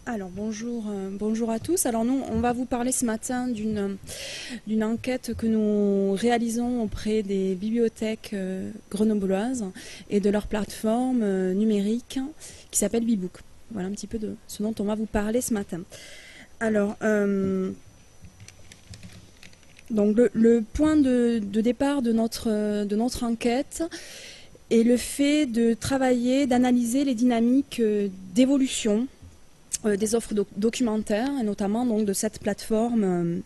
Alors bonjour à tous. Alors nous, on va vous parler ce matin d'une enquête que nous réalisons auprès des bibliothèques grenobloises et de leur plateforme numérique qui s'appelle Bebook. Voilà un petit peu de ce dont on va vous parler ce matin. Alors, donc le point de départ de notre enquête est le fait de travailler, d'analyser les dynamiques d'évolution des offres documentaires, et notamment donc, de cette plateforme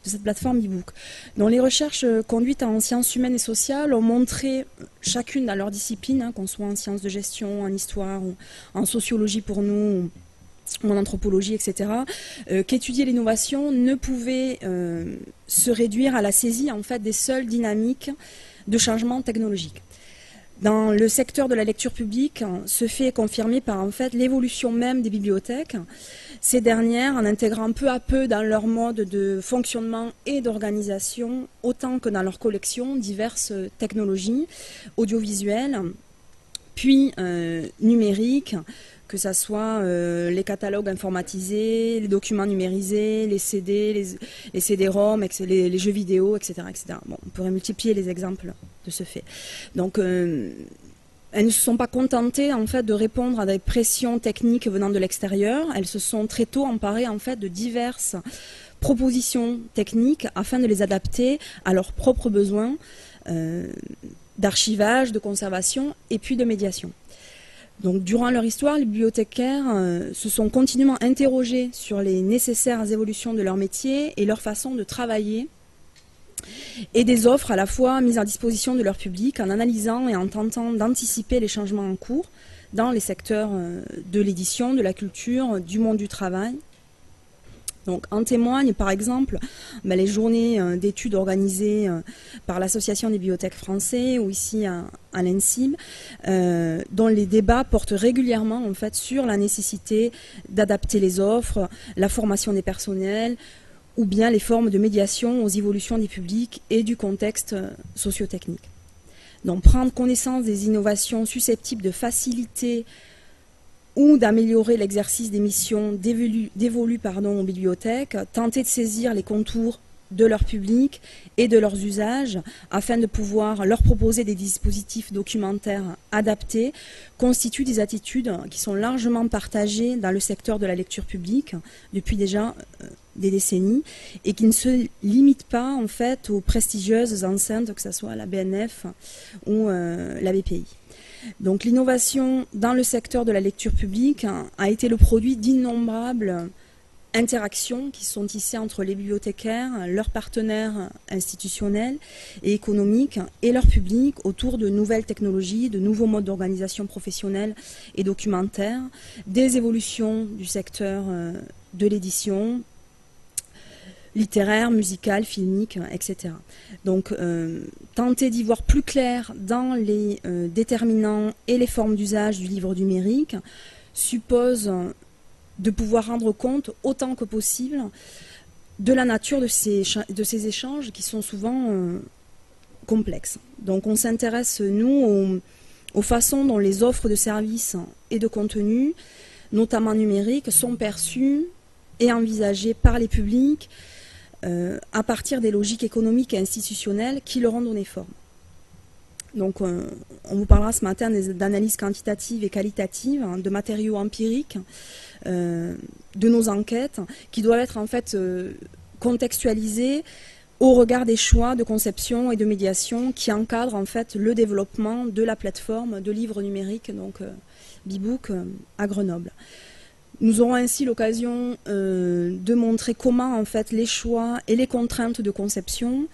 e-book. Donc, les recherches conduites en sciences humaines et sociales ont montré, chacune dans leur discipline, qu'on soit en sciences de gestion, en histoire, ou en sociologie pour nous, ou en anthropologie, etc., qu'étudier l'innovation ne pouvait se réduire à la saisie en fait, des seules dynamiques de changement technologique. Dans le secteur de la lecture publique, ce fait est confirmé par en fait, l'évolution même des bibliothèques. Ces dernières, en intégrant peu à peu dans leur mode de fonctionnement et d'organisation, autant que dans leur collection, diverses technologies audiovisuelles, puis numériques, que ce soit les catalogues informatisés, les documents numérisés, les CD, les CD-ROM, les jeux vidéo, etc., etc. Bon, on pourrait multiplier les exemples de ce fait. Donc, elles ne se sont pas contentées en fait, de répondre à des pressions techniques venant de l'extérieur. Elles se sont très tôt emparées en fait, de diverses propositions techniques afin de les adapter à leurs propres besoins d'archivage, de conservation et puis de médiation. Donc, durant leur histoire, les bibliothécaires se sont continuellement interrogés sur les nécessaires évolutions de leur métier et leur façon de travailler et des offres à la fois mises à disposition de leur public en analysant et en tentant d'anticiper les changements en cours dans les secteurs de l'édition, de la culture, du monde du travail. Donc, en témoignent par exemple les journées d'études organisées par l'Association des bibliothèques français ou ici à l'ENSIB, dont les débats portent régulièrement en fait, sur la nécessité d'adapter les offres, la formation des personnels ou bien les formes de médiation aux évolutions des publics et du contexte socio-technique. Donc, prendre connaissance des innovations susceptibles de faciliter ou d'améliorer l'exercice des missions dévolues aux bibliothèques, tenter de saisir les contours de leur public et de leurs usages afin de pouvoir leur proposer des dispositifs documentaires adaptés constituent des attitudes qui sont largement partagées dans le secteur de la lecture publique depuis déjà des décennies et qui ne se limitent pas en fait aux prestigieuses enceintes, que ce soit la BNF ou la BPI. Donc l'innovation dans le secteur de la lecture publique a été le produit d'innombrables interactions qui sont tissées entre les bibliothécaires, leurs partenaires institutionnels et économiques et leur public autour de nouvelles technologies, de nouveaux modes d'organisation professionnelle et documentaire, des évolutions du secteur de l'édition, littéraire, musical, filmique, etc. Donc, tenter d'y voir plus clair dans les déterminants et les formes d'usage du livre numérique suppose de pouvoir rendre compte autant que possible de la nature de ces échanges qui sont souvent complexes. Donc, on s'intéresse, nous, aux façons dont les offres de services et de contenus, notamment numériques, sont perçues et envisagées par les publics à partir des logiques économiques et institutionnelles qui leur ont donné forme. Donc, on vous parlera ce matin d'analyses quantitatives et qualitatives, de matériaux empiriques, de nos enquêtes, qui doivent être en fait contextualisées au regard des choix de conception et de médiation qui encadrent en fait le développement de la plateforme de livres numériques, donc Bebook à Grenoble. Nous aurons ainsi l'occasion de montrer comment en fait, les choix et les contraintes de conception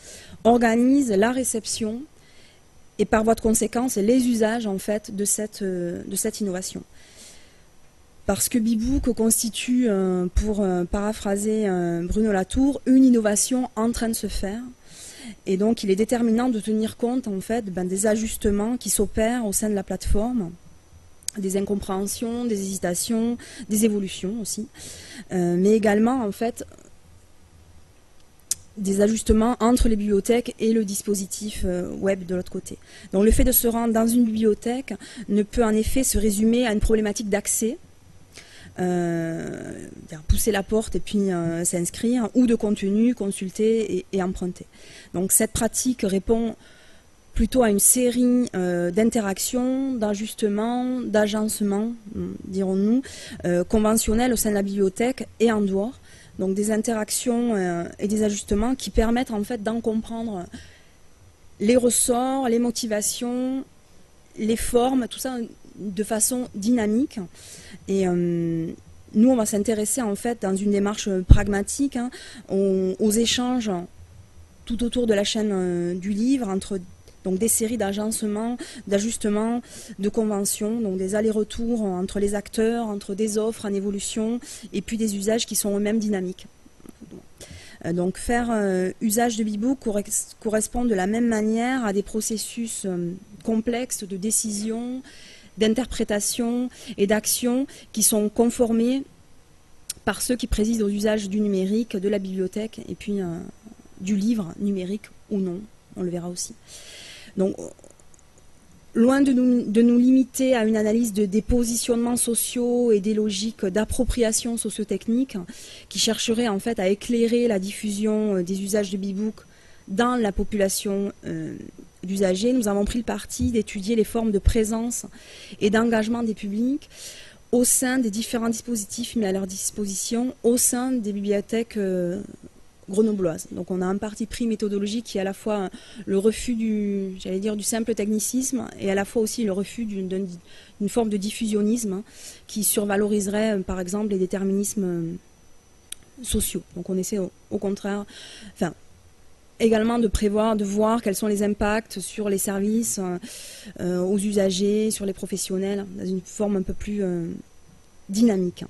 organisent la réception et par voie de conséquence les usages en fait, de cette innovation. Parce que Bebook constitue, pour paraphraser Bruno Latour, une innovation en train de se faire. Et donc il est déterminant de tenir compte en fait, des ajustements qui s'opèrent au sein de la plateforme, des incompréhensions, des hésitations, des évolutions aussi, mais également en fait des ajustements entre les bibliothèques et le dispositif web de l'autre côté. Donc le fait de se rendre dans une bibliothèque ne peut en effet se résumer à une problématique d'accès, pousser la porte et puis s'inscrire, ou de contenu, consulter et emprunter. Donc cette pratique répond plutôt à une série d'interactions, d'ajustements, d'agencements, dirons-nous, conventionnels au sein de la bibliothèque et en dehors. Donc des interactions et des ajustements qui permettent en fait d'en comprendre les ressorts, les motivations, les formes, tout ça de façon dynamique. Et nous, on va s'intéresser en fait dans une démarche pragmatique aux échanges tout autour de la chaîne du livre, entre donc des séries d'agencements, d'ajustements, de conventions, donc des allers-retours entre les acteurs, entre des offres en évolution et puis des usages qui sont eux-mêmes dynamiques. Donc faire usage de BeeBook correspond de la même manière à des processus complexes de décision, d'interprétation et d'action qui sont conformés par ceux qui président aux usages du numérique, de la bibliothèque et puis du livre numérique ou non, on le verra aussi. Donc, loin de nous limiter à une analyse des positionnements sociaux et des logiques d'appropriation socio-technique qui chercheraient en fait à éclairer la diffusion des usages de BeeBook dans la population d'usagers, nous avons pris le parti d'étudier les formes de présence et d'engagement des publics au sein des différents dispositifs mis à leur disposition au sein des bibliothèques grenobloises. Donc on a un parti pris méthodologique qui est à la fois le refus du simple technicisme et à la fois aussi le refus d'une forme de diffusionnisme qui survaloriserait par exemple les déterminismes sociaux. Donc on essaie au contraire, également de voir quels sont les impacts sur les services, aux usagers, sur les professionnels, dans une forme un peu plus dynamique.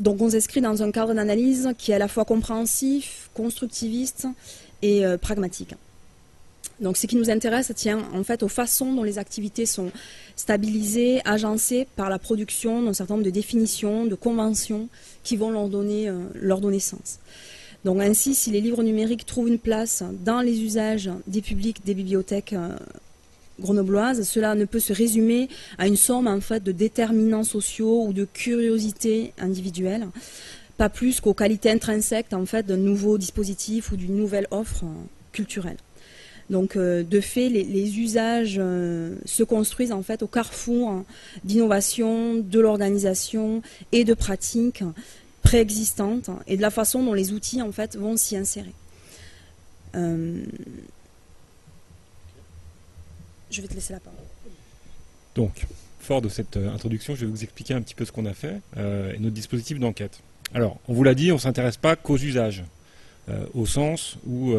Donc on s'inscrit dans un cadre d'analyse qui est à la fois compréhensif, constructiviste et pragmatique. Donc ce qui nous intéresse tient en fait aux façons dont les activités sont stabilisées, agencées par la production d'un certain nombre de définitions, de conventions qui vont leur donner sens. Donc ainsi, si les livres numériques trouvent une place dans les usages des publics des bibliothèques grenobloises, cela ne peut se résumer à une somme en fait de déterminants sociaux ou de curiosité individuelle, pas plus qu'aux qualités intrinsèques en fait d'un nouveau dispositif ou d'une nouvelle offre culturelle. Donc de fait, les usages se construisent en fait au carrefour d'innovation, de l'organisation et de pratiques préexistantes et de la façon dont les outils en fait vont s'y insérer. Je vais te laisser la parole. Donc, fort de cette introduction, je vais vous expliquer un petit peu ce qu'on a fait et notre dispositif d'enquête. Alors, on vous l'a dit, on ne s'intéresse pas qu'aux usages, au sens où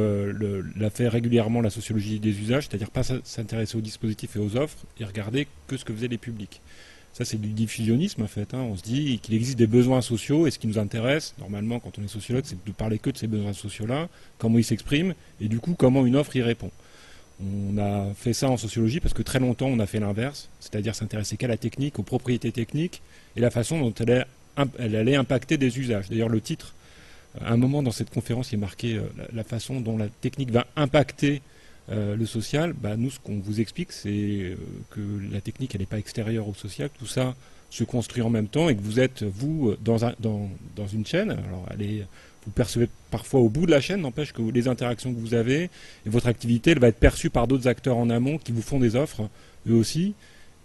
l'a fait régulièrement la sociologie des usages, c'est-à-dire pas s'intéresser aux dispositifs et aux offres et regarder que ce que faisaient les publics. Ça, c'est du diffusionnisme, en fait. On se dit qu'il existe des besoins sociaux, et ce qui nous intéresse, normalement, quand on est sociologue, c'est de parler que de ces besoins sociaux-là, comment ils s'expriment, et du coup, comment une offre y répond. On a fait ça en sociologie parce que très longtemps, on a fait l'inverse, c'est-à-dire s'intéresser qu'à la technique, aux propriétés techniques, et la façon dont elle allait impacter des usages. D'ailleurs, le titre, à un moment dans cette conférence, il est marqué la façon dont la technique va impacter le social. Nous, ce qu'on vous explique, c'est que la technique, elle n'est pas extérieure au social. Tout ça se construit en même temps et que vous êtes, vous, dans une chaîne. Alors, vous percevez parfois au bout de la chaîne, n'empêche que les interactions que vous avez et votre activité, elle va être perçue par d'autres acteurs en amont qui vous font des offres, eux aussi.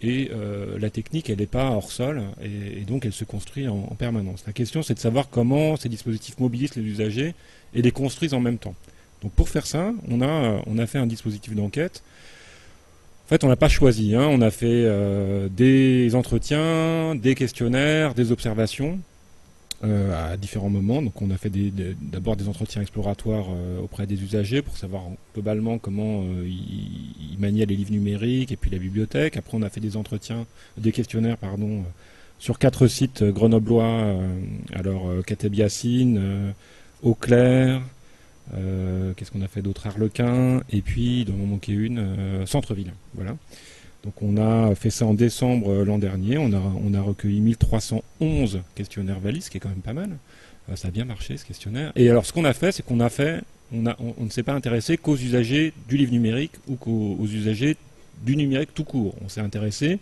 Et la technique, elle n'est pas hors sol et donc elle se construit en permanence. La question, c'est de savoir comment ces dispositifs mobilisent les usagers et les construisent en même temps. Donc pour faire ça, on a fait un dispositif d'enquête. En fait, on n'a pas choisi. On a fait des entretiens, des questionnaires, des observations à différents moments. Donc on a fait d'abord des entretiens exploratoires auprès des usagers pour savoir globalement comment ils maniaient les livres numériques et puis la bibliothèque. Après, on a fait des questionnaires sur 4 sites grenoblois. Kateb Yassine, Eau-Claire, qu'est-ce qu'on a fait d'autre, Arlequin, et puis, il doit m'en manquer une, Centre-Ville. Voilà. Donc on a fait ça en décembre l'an dernier, on a recueilli 1311 questionnaires valises, ce qui est quand même pas mal. Ça a bien marché ce questionnaire. Et alors ce qu'on a fait, c'est qu'on ne s'est pas intéressé qu'aux usagers du livre numérique ou qu'aux usagers du numérique tout court. On s'est intéressé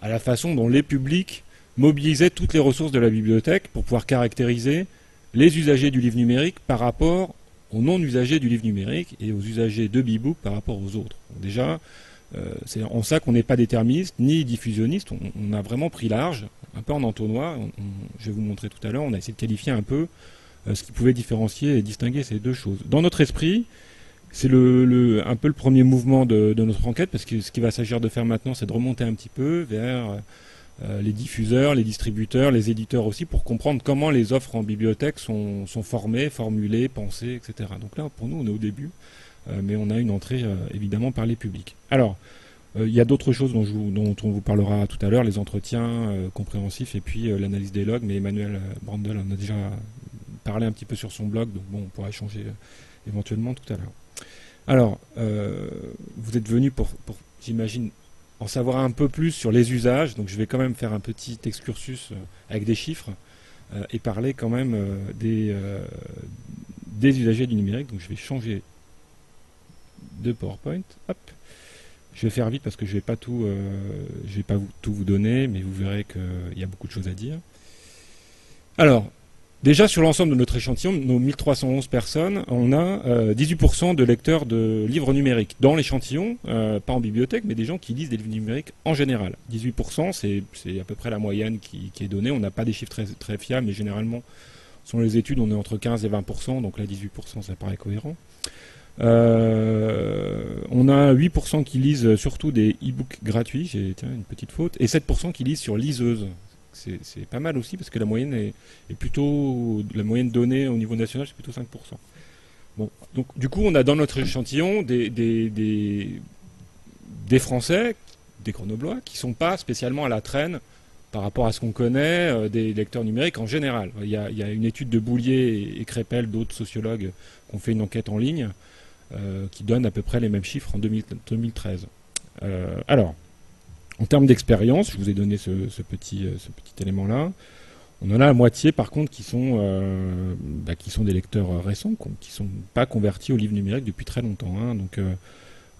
à la façon dont les publics mobilisait toutes les ressources de la bibliothèque pour pouvoir caractériser les usagers du livre numérique par rapport aux non-usagers du livre numérique et aux usagers de Bebook par rapport aux autres. Donc déjà, c'est en ça qu'on n'est pas déterministe ni diffusionniste, on a vraiment pris large, un peu en entonnoir, je vais vous montrer tout à l'heure, on a essayé de qualifier un peu ce qui pouvait différencier et distinguer ces deux choses. Dans notre esprit, c'est un peu le premier mouvement de notre enquête, parce que ce qu'il va s'agir de faire maintenant, c'est de remonter un petit peu vers les diffuseurs, les distributeurs, les éditeurs aussi, pour comprendre comment les offres en bibliothèque sont formées, formulées, pensées, etc. Donc là, pour nous, on est au début, mais on a une entrée évidemment par les publics. Alors, il y a d'autres choses dont on vous parlera tout à l'heure, les entretiens compréhensifs et puis l'analyse des logs, mais Emmanuel Brandel en a déjà parlé un petit peu sur son blog, donc bon, on pourra échanger éventuellement tout à l'heure. Alors, vous êtes venus pour j'imagine, en savoir un peu plus sur les usages, donc je vais quand même faire un petit excursus avec des chiffres et parler quand même des usagers du numérique. Donc je vais changer de PowerPoint. Hop. Je vais faire vite parce que je vais pas tout vous donner, mais vous verrez qu'il y a beaucoup de choses à dire. Alors, déjà sur l'ensemble de notre échantillon, nos 1311 personnes, on a 18% de lecteurs de livres numériques dans l'échantillon, pas en bibliothèque, mais des gens qui lisent des livres numériques en général. 18%, c'est à peu près la moyenne qui est donnée. On n'a pas des chiffres très, très fiables, mais généralement, selon les études, on est entre 15 et 20%, donc là 18%, ça paraît cohérent. On a 8% qui lisent surtout des e-books gratuits, j'ai une petite faute, et 7% qui lisent sur liseuse. C'est pas mal aussi parce que la moyenne est plutôt, la moyenne donnée au niveau national, c'est plutôt 5%. Bon, donc du coup, on a dans notre échantillon des Français, des Grenoblois, qui sont pas spécialement à la traîne par rapport à ce qu'on connaît des lecteurs numériques en général. Il y a une étude de Boulier et Crépel, d'autres sociologues, qui ont fait une enquête en ligne qui donne à peu près les mêmes chiffres en 2013. Alors, en termes d'expérience, je vous ai donné ce petit élément-là. On en a la moitié, par contre, qui sont des lecteurs récents, qui ne sont pas convertis au livre numérique depuis très longtemps. Hein. Donc,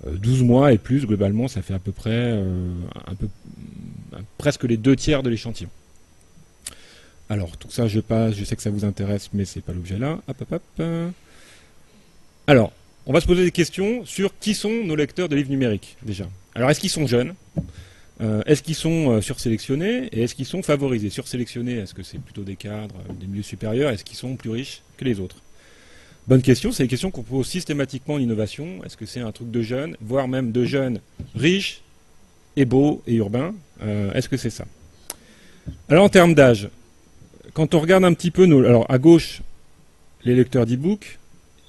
12 mois et plus, globalement, ça fait à peu près presque les 2/3 de l'échantillon. Alors, tout ça, je passe. Je sais que ça vous intéresse, mais c'est pas l'objet là. Hop, hop, hop. Alors, on va se poser des questions sur qui sont nos lecteurs de livres numériques, déjà. Alors, est-ce qu'ils sont jeunes ? Est-ce qu'ils sont sursélectionnés et est-ce qu'ils sont favorisés? Sursélectionnés, est-ce que c'est plutôt des cadres, des milieux supérieurs? Est-ce qu'ils sont plus riches que les autres? Bonne question, c'est des questions qu'on pose systématiquement en innovation. Est-ce que c'est un truc de jeunes, voire même de jeunes riches et beaux et urbains? Est-ce que c'est ça? Alors en termes d'âge, quand on regarde un petit peu alors à gauche, les lecteurs d'e-book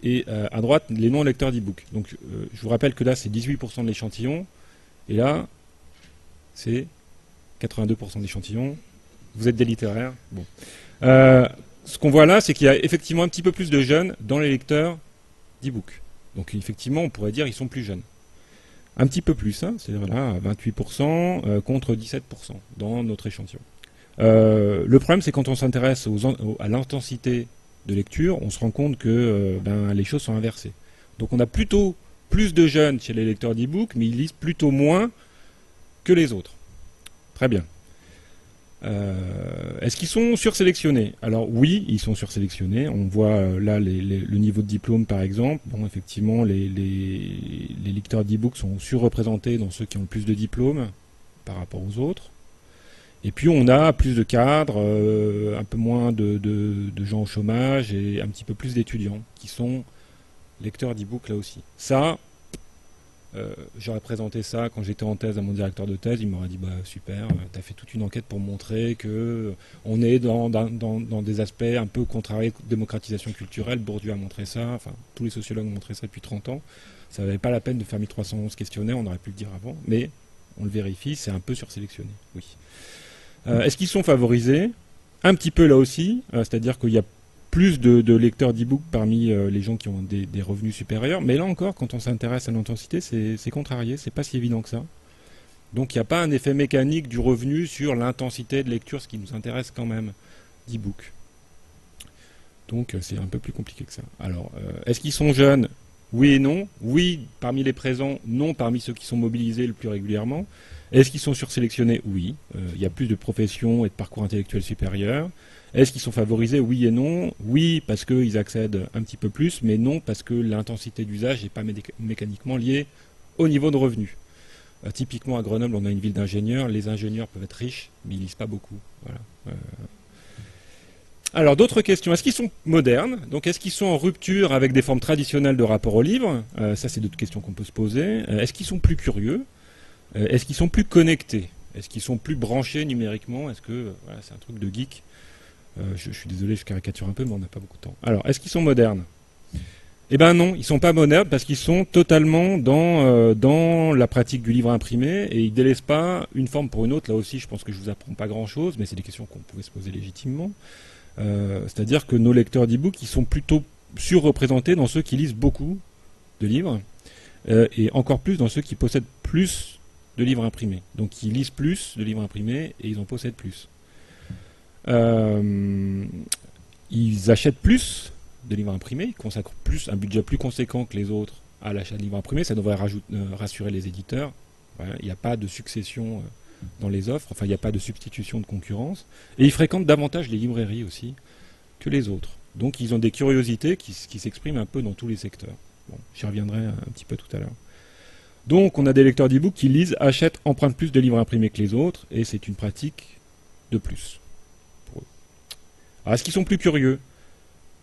et à droite, les non-lecteurs d'e-book. Donc je vous rappelle que là, c'est 18% de l'échantillon et là, c'est 82% de l'échantillon. Vous êtes des littéraires. Bon. Ce qu'on voit là, c'est qu'il y a effectivement un petit peu plus de jeunes dans les lecteurs d'e-book. Donc effectivement, on pourrait dire qu'ils sont plus jeunes. Un petit peu plus, hein, c'est-à-dire là, 28% contre 17% dans notre échantillon. Le problème, c'est quand on s'intéresse à l'intensité de lecture, on se rend compte que les choses sont inversées. Donc on a plutôt plus de jeunes chez les lecteurs d'e-book, mais ils lisent plutôt moins que les autres. Très bien. Est-ce qu'ils sont sursélectionnés? Alors oui, ils sont sursélectionnés. On voit là le niveau de diplôme par exemple. Bon, effectivement, les lecteurs d'e-book sont surreprésentés dans ceux qui ont le plus de diplômes par rapport aux autres. Et puis on a plus de cadres, un peu moins de gens au chômage et un petit peu plus d'étudiants qui sont lecteurs d'e-book là aussi. Ça, j'aurais présenté ça quand j'étais en thèse à mon directeur de thèse, il m'aurait dit bah super, tu as fait toute une enquête pour montrer que on est dans des aspects un peu contrariés de démocratisation culturelle. Bourdieu a montré ça, enfin tous les sociologues ont montré ça depuis 30 ans. Ça n'avait pas la peine de faire 1311 questionnaires, on aurait pu le dire avant, mais on le vérifie, c'est un peu sursélectionné, oui. Est-ce qu'ils sont favorisés? Un petit peu là aussi, c'est-à-dire qu'il y a plus de lecteurs d'e-book parmi les gens qui ont des revenus supérieurs, mais là encore, quand on s'intéresse à l'intensité, c'est contrarié, c'est pas si évident que ça. Donc il n'y a pas un effet mécanique du revenu sur l'intensité de lecture, ce qui nous intéresse quand même d'e-book. Donc c'est un peu plus compliqué que ça. Alors, est-ce qu'ils sont jeunes? Oui et non. Oui, parmi les présents, non, parmi ceux qui sont mobilisés le plus régulièrement. Est-ce qu'ils sont sursélectionnés? Oui. Il y a plus de professions et de parcours intellectuels supérieurs. Est-ce qu'ils sont favorisés? Oui et non. Oui, parce qu'ils accèdent un petit peu plus, mais non, parce que l'intensité d'usage n'est pas mécaniquement liée au niveau de revenus. Typiquement à Grenoble, on a une ville d'ingénieurs. Les ingénieurs peuvent être riches, mais ils lisent pas beaucoup. Voilà. Alors, d'autres questions. Est-ce qu'ils sont modernes? Donc, est-ce qu'ils sont en rupture avec des formes traditionnelles de rapport au livre? Ça, c'est d'autres questions qu'on peut se poser. Est-ce qu'ils sont plus curieux? Est-ce qu'ils sont plus connectés? Est-ce qu'ils sont plus branchés numériquement? Est-ce que voilà, c'est un truc de geek? Je suis désolé, je caricature un peu, mais on n'a pas beaucoup de temps. Alors, est-ce qu'ils sont modernes? Eh bien non, ils ne sont pas modernes parce qu'ils sont totalement dans la pratique du livre imprimé et ils ne délaissent pas une forme pour une autre. Là aussi, je pense que je ne vous apprends pas grand-chose, mais c'est des questions qu'on pouvait se poser légitimement. C'est-à-dire que nos lecteurs d'e-book, ils sont plutôt surreprésentés dans ceux qui lisent beaucoup de livres et encore plus dans ceux qui possèdent plus de livres imprimés. Donc ils lisent plus de livres imprimés et ils en possèdent plus. Ils achètent plus de livres imprimés, ils consacrent un budget plus conséquent que les autres à l'achat de livres imprimés, ça devrait rassurer les éditeurs. Voilà, il n'y a pas de succession dans les offres, enfin il n'y a pas de substitution de concurrence, et ils fréquentent davantage les librairies aussi que les autres. Donc ils ont des curiosités qui s'expriment un peu dans tous les secteurs. Bon, j'y reviendrai un petit peu tout à l'heure. Donc on a des lecteurs d'e-book qui lisent, achètent, empruntent plus de livres imprimés que les autres, et c'est une pratique de plus pour eux. Alors est-ce qu'ils sont plus curieux?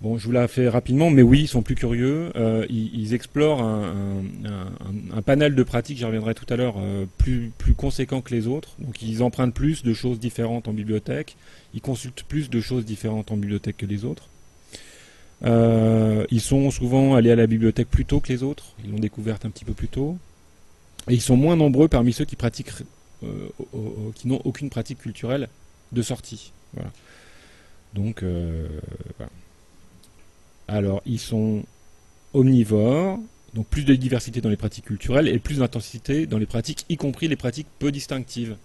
Bon, je vous l'ai fait rapidement, mais oui, ils sont plus curieux. Ils explorent un panel de pratiques, j'y reviendrai tout à l'heure, plus conséquent que les autres. Donc ils empruntent plus de choses différentes en bibliothèque. Ils consultent plus de choses différentes en bibliothèque que les autres. Ils sont souvent allés à la bibliothèque plus tôt que les autres. Ils l'ont découverte un petit peu plus tôt. Et ils sont moins nombreux parmi ceux qui pratiquent, qui n'ont aucune pratique culturelle de sortie. Voilà. Donc, voilà. Alors, ils sont omnivores, donc plus de diversité dans les pratiques culturelles et plus d'intensité dans les pratiques, y compris les pratiques peu distinctives.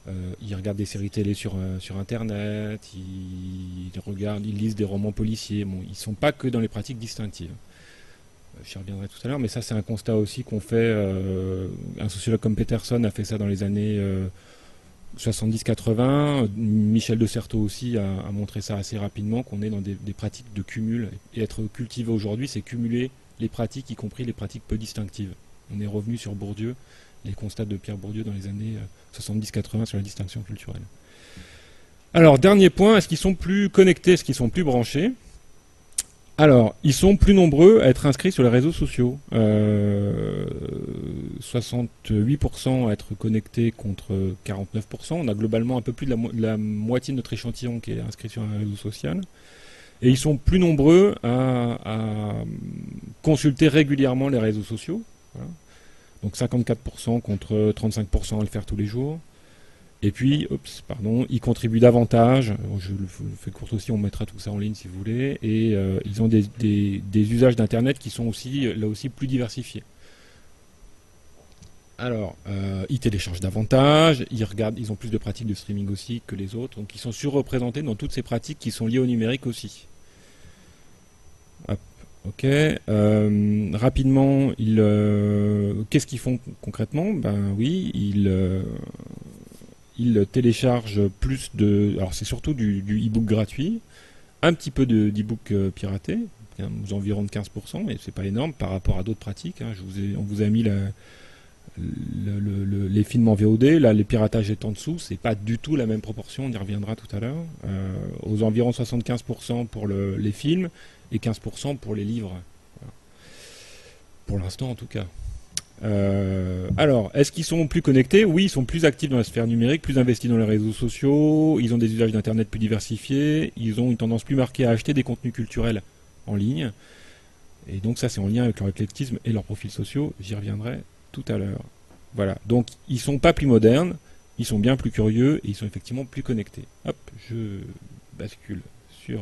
Ils regardent des séries télé sur Internet, ils lisent des romans policiers. Bon, ils ne sont pas que dans les pratiques distinctives. J'y reviendrai tout à l'heure, mais ça c'est un constat aussi qu'on fait. Un sociologue comme Peterson a fait ça dans les années 70-80. Michel de Certeau aussi a montré ça assez rapidement, qu'on est dans des pratiques de cumul. Et être cultivé aujourd'hui, c'est cumuler les pratiques, y compris les pratiques peu distinctives. On est revenu sur Bourdieu, les constats de Pierre Bourdieu dans les années 70-80 sur la distinction culturelle. Alors, dernier point, est-ce qu'ils sont plus connectés, est-ce qu'ils sont plus branchés? Alors, ils sont plus nombreux à être inscrits sur les réseaux sociaux. 68% à être connectés contre 49%. On a globalement un peu plus de la moitié de notre échantillon qui est inscrit sur un réseau social. Et ils sont plus nombreux à consulter régulièrement les réseaux sociaux. Voilà. Donc 54% contre 35% à le faire tous les jours. Et puis, ils contribuent davantage. Je le fais court aussi, on mettra tout ça en ligne si vous voulez. Et ils ont des usages d'Internet qui sont aussi, là aussi, plus diversifiés. Alors, ils téléchargent davantage, ils ont plus de pratiques de streaming aussi que les autres. Donc, ils sont surreprésentés dans toutes ces pratiques qui sont liées au numérique aussi. Hop, ok. Rapidement, qu'est-ce qu'ils font concrètement? Ben oui, ils téléchargent plus de... Alors c'est surtout du e-book gratuit, un petit peu d'e-book piraté, aux environs de 15%, mais c'est pas énorme par rapport à d'autres pratiques. Hein. On vous a mis les films en VOD, là les piratages étant en dessous, c'est pas du tout la même proportion, on y reviendra tout à l'heure. Aux environs 75% pour les films et 15% pour les livres. Voilà. Pour l'instant en tout cas. Alors, est-ce qu'ils sont plus connectés? Oui, ils sont plus actifs dans la sphère numérique, plus investis dans les réseaux sociaux, ils ont des usages d'Internet plus diversifiés, ils ont une tendance plus marquée à acheter des contenus culturels en ligne. Et donc ça, c'est en lien avec leur éclectisme et leurs profils sociaux. J'y reviendrai tout à l'heure. Voilà, donc ils sont pas plus modernes, ils sont bien plus curieux et ils sont effectivement plus connectés. Hop, je bascule sur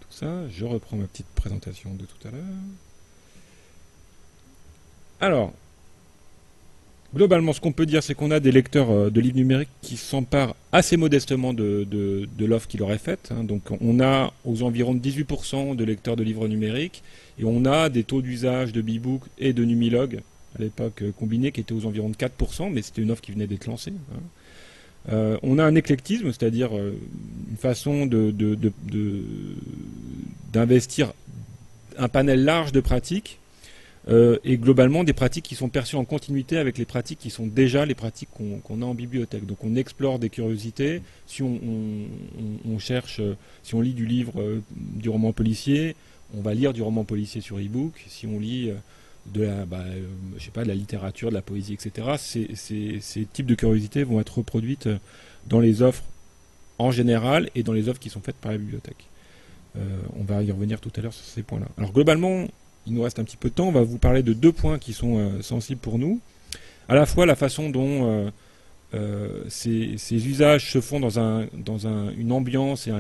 tout ça. Je reprends ma petite présentation de tout à l'heure. Alors, globalement, ce qu'on peut dire, c'est qu'on a des lecteurs de livres numériques qui s'emparent assez modestement de l'offre qui leur est faite. Hein. Donc, on a aux environs de 18% de lecteurs de livres numériques et on a des taux d'usage de Bebook et de Numilog à l'époque combinée qui était aux environs de 4%, mais c'était une offre qui venait d'être lancée. Hein. On a un éclectisme, c'est-à-dire une façon d'investir un panel large de pratiques, et globalement des pratiques qui sont perçues en continuité avec les pratiques qui sont déjà les pratiques qu'on a en bibliothèque. Donc on explore des curiosités. Si on cherche, si on lit du livre, du roman policier, on va lire du roman policier sur e-book. Si on lit de la littérature, de la poésie, etc., ces types de curiosités vont être reproduites dans les offres en général et dans les offres qui sont faites par la bibliothèque. On va y revenir tout à l'heure sur ces points-là. Alors globalement, il nous reste un petit peu de temps, on va vous parler de 2 points qui sont sensibles pour nous. À la fois la façon dont ces usages se font dans une ambiance et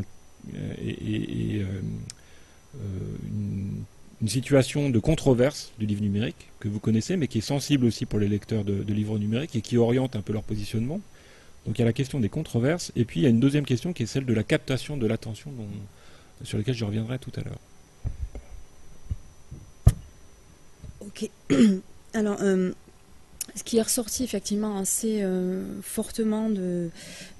une situation de controverse du livre numérique que vous connaissez, mais qui est sensible aussi pour les lecteurs de livres numériques et qui oriente un peu leur positionnement. Donc il y a la question des controverses, et puis il y a une deuxième question qui est celle de la captation de l'attention sur laquelle je reviendrai tout à l'heure. Ok. Alors, ce qui est ressorti effectivement assez fortement de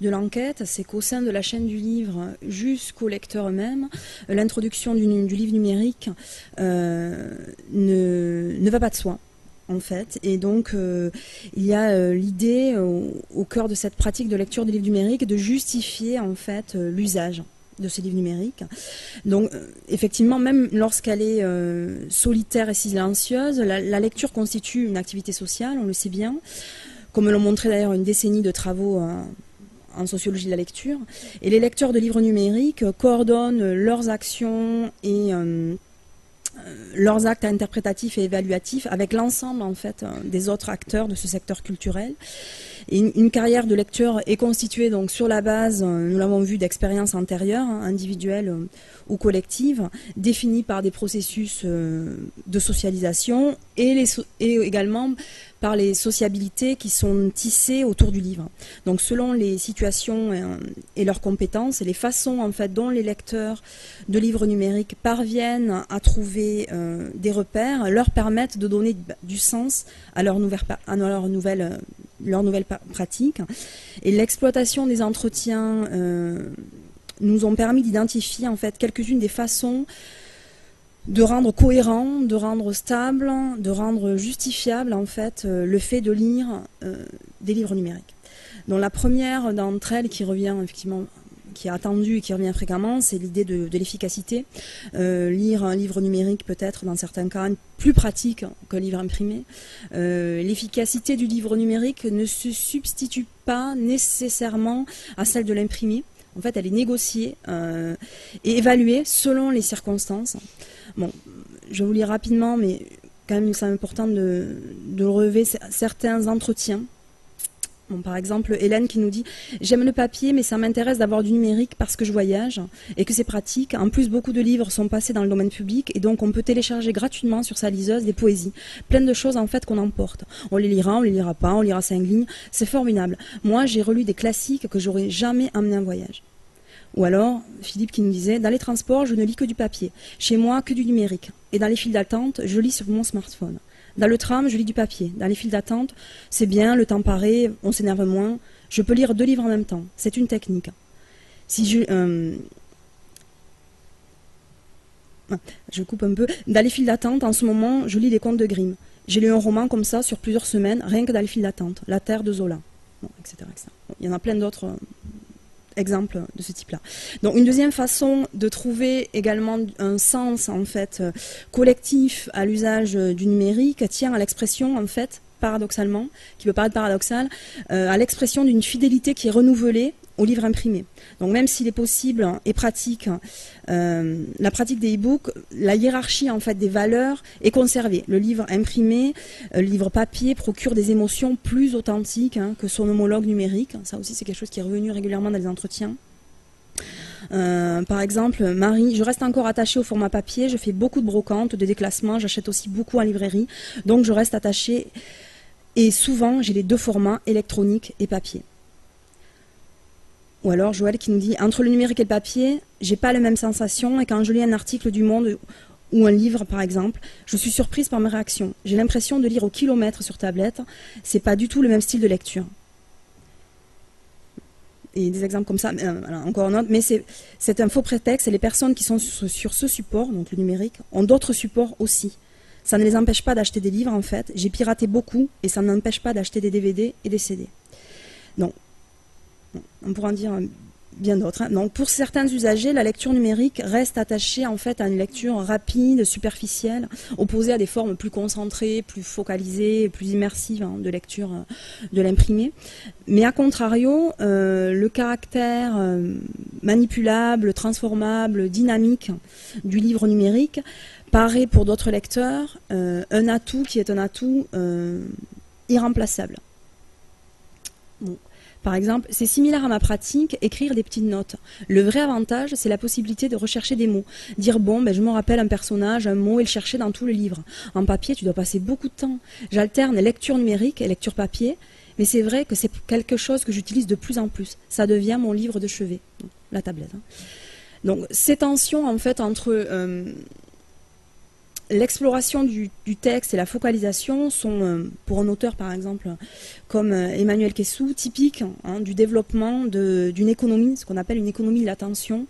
l'enquête, c'est qu'au sein de la chaîne du livre jusqu'au lecteur eux-mêmes, l'introduction du livre numérique ne va pas de soi, en fait. Et donc, il y a l'idée au cœur de cette pratique de lecture des livres numériques de justifier en fait l'usage de ces livres numériques. Donc, effectivement, même lorsqu'elle est solitaire et silencieuse, la lecture constitue une activité sociale, on le sait bien, comme l'ont montré d'ailleurs une décennie de travaux en sociologie de la lecture. Et les lecteurs de livres numériques coordonnent leurs actions et leurs actes interprétatifs et évaluatifs avec l'ensemble en fait des autres acteurs de ce secteur culturel. Et une carrière de lecteur est constituée donc sur la base, nous l'avons vu, d'expériences antérieures, individuelles ou collectives, définies par des processus de socialisation et également par les sociabilités qui sont tissées autour du livre. Donc selon les situations et leurs compétences et les façons en fait dont les lecteurs de livres numériques parviennent à trouver des repères, leur permettent de donner du sens à leur nouvelle pratique. Et l'exploitation des entretiens nous ont permis d'identifier en fait quelques-unes des façons de rendre cohérent, de rendre stable, de rendre justifiable en fait le fait de lire des livres numériques. Donc la première d'entre elles qui revient effectivement, qui est attendue et qui revient fréquemment, c'est l'idée de l'efficacité. Lire un livre numérique peut être dans certains cas plus pratique qu'un livre imprimé. L'efficacité du livre numérique ne se substitue pas nécessairement à celle de l'imprimé. En fait, elle est négociée et évaluée selon les circonstances. Bon, je vais vous lire rapidement, mais quand même, c'est important de relever certains entretiens. Bon, par exemple, Hélène qui nous dit « J'aime le papier, mais ça m'intéresse d'avoir du numérique parce que je voyage et que c'est pratique. En plus, beaucoup de livres sont passés dans le domaine public et donc on peut télécharger gratuitement sur sa liseuse des poésies. Plein de choses en fait qu'on emporte. On les lira, on les lira pas, on lira 5 lignes. C'est formidable. Moi, j'ai relu des classiques que j'aurais jamais amenés en voyage. » Ou alors, Philippe qui nous disait « Dans les transports, je ne lis que du papier. Chez moi, que du numérique. Et dans les files d'attente, je lis sur mon smartphone. Dans le tram, je lis du papier. Dans les files d'attente, c'est bien, le temps paraît, on s'énerve moins. Je peux lire 2 livres en même temps. C'est une technique. Si je coupe un peu. Dans les files d'attente, en ce moment, je lis des contes de Grimm. J'ai lu un roman comme ça sur plusieurs semaines, rien que dans les files d'attente. La Terre de Zola, bon, etc., etc. Bon, il y en a plein d'autres exemples de ce type-là. Donc une deuxième façon de trouver également un sens en fait collectif à l'usage du numérique tient à l'expression en fait paradoxalement, qui peut paraître paradoxale, à l'expression d'une fidélité qui est renouvelée au livre imprimé. Donc même s'il est possible et pratique, la pratique des e-books, la hiérarchie en fait des valeurs est conservée. Le livre imprimé, le livre papier procure des émotions plus authentiques que son homologue numérique. Ça aussi c'est quelque chose qui est revenu régulièrement dans les entretiens. Par exemple, Marie, je reste encore attachée au format papier, je fais beaucoup de brocantes, de déclassements, j'achète aussi beaucoup en librairie, donc je reste attachée et souvent j'ai les 2 formats, électronique et papier. Ou alors Joël qui nous dit « Entre le numérique et le papier, j'ai pas les mêmes sensations et quand je lis un article du Monde ou un livre par exemple, je suis surprise par mes réactions. J'ai l'impression de lire au kilomètre sur tablette, c'est pas du tout le même style de lecture. Et des exemples comme ça, voilà, encore un autre, mais c'est un faux prétexte, et les personnes qui sont sur ce support, donc le numérique, ont d'autres supports aussi. Ça ne les empêche pas d'acheter des livres en fait, j'ai piraté beaucoup, et ça ne m'empêche pas d'acheter des DVD et des CD. Donc, on pourra en dire bien d'autres. Donc, pour certains usagers, la lecture numérique reste attachée en fait à une lecture rapide, superficielle, opposée à des formes plus concentrées, plus focalisées, plus immersives de lecture de l'imprimé. Mais à contrario, le caractère manipulable, transformable, dynamique du livre numérique paraît pour d'autres lecteurs un atout qui est un atout irremplaçable. Bon. Par exemple, c'est similaire à ma pratique, écrire des petites notes. Le vrai avantage, c'est la possibilité de rechercher des mots. Dire, bon, je me rappelle un personnage, un mot, et le chercher dans tout le livre. En papier, tu dois passer beaucoup de temps. J'alterne lecture numérique et lecture papier, mais c'est vrai que c'est quelque chose que j'utilise de plus en plus. Ça devient mon livre de chevet, la tablette. Donc, ces tensions, en fait, entre l'exploration du texte et la focalisation sont, pour un auteur par exemple, comme Emmanuel Kessou, typiques du développement d'une économie, ce qu'on appelle une économie de l'attention,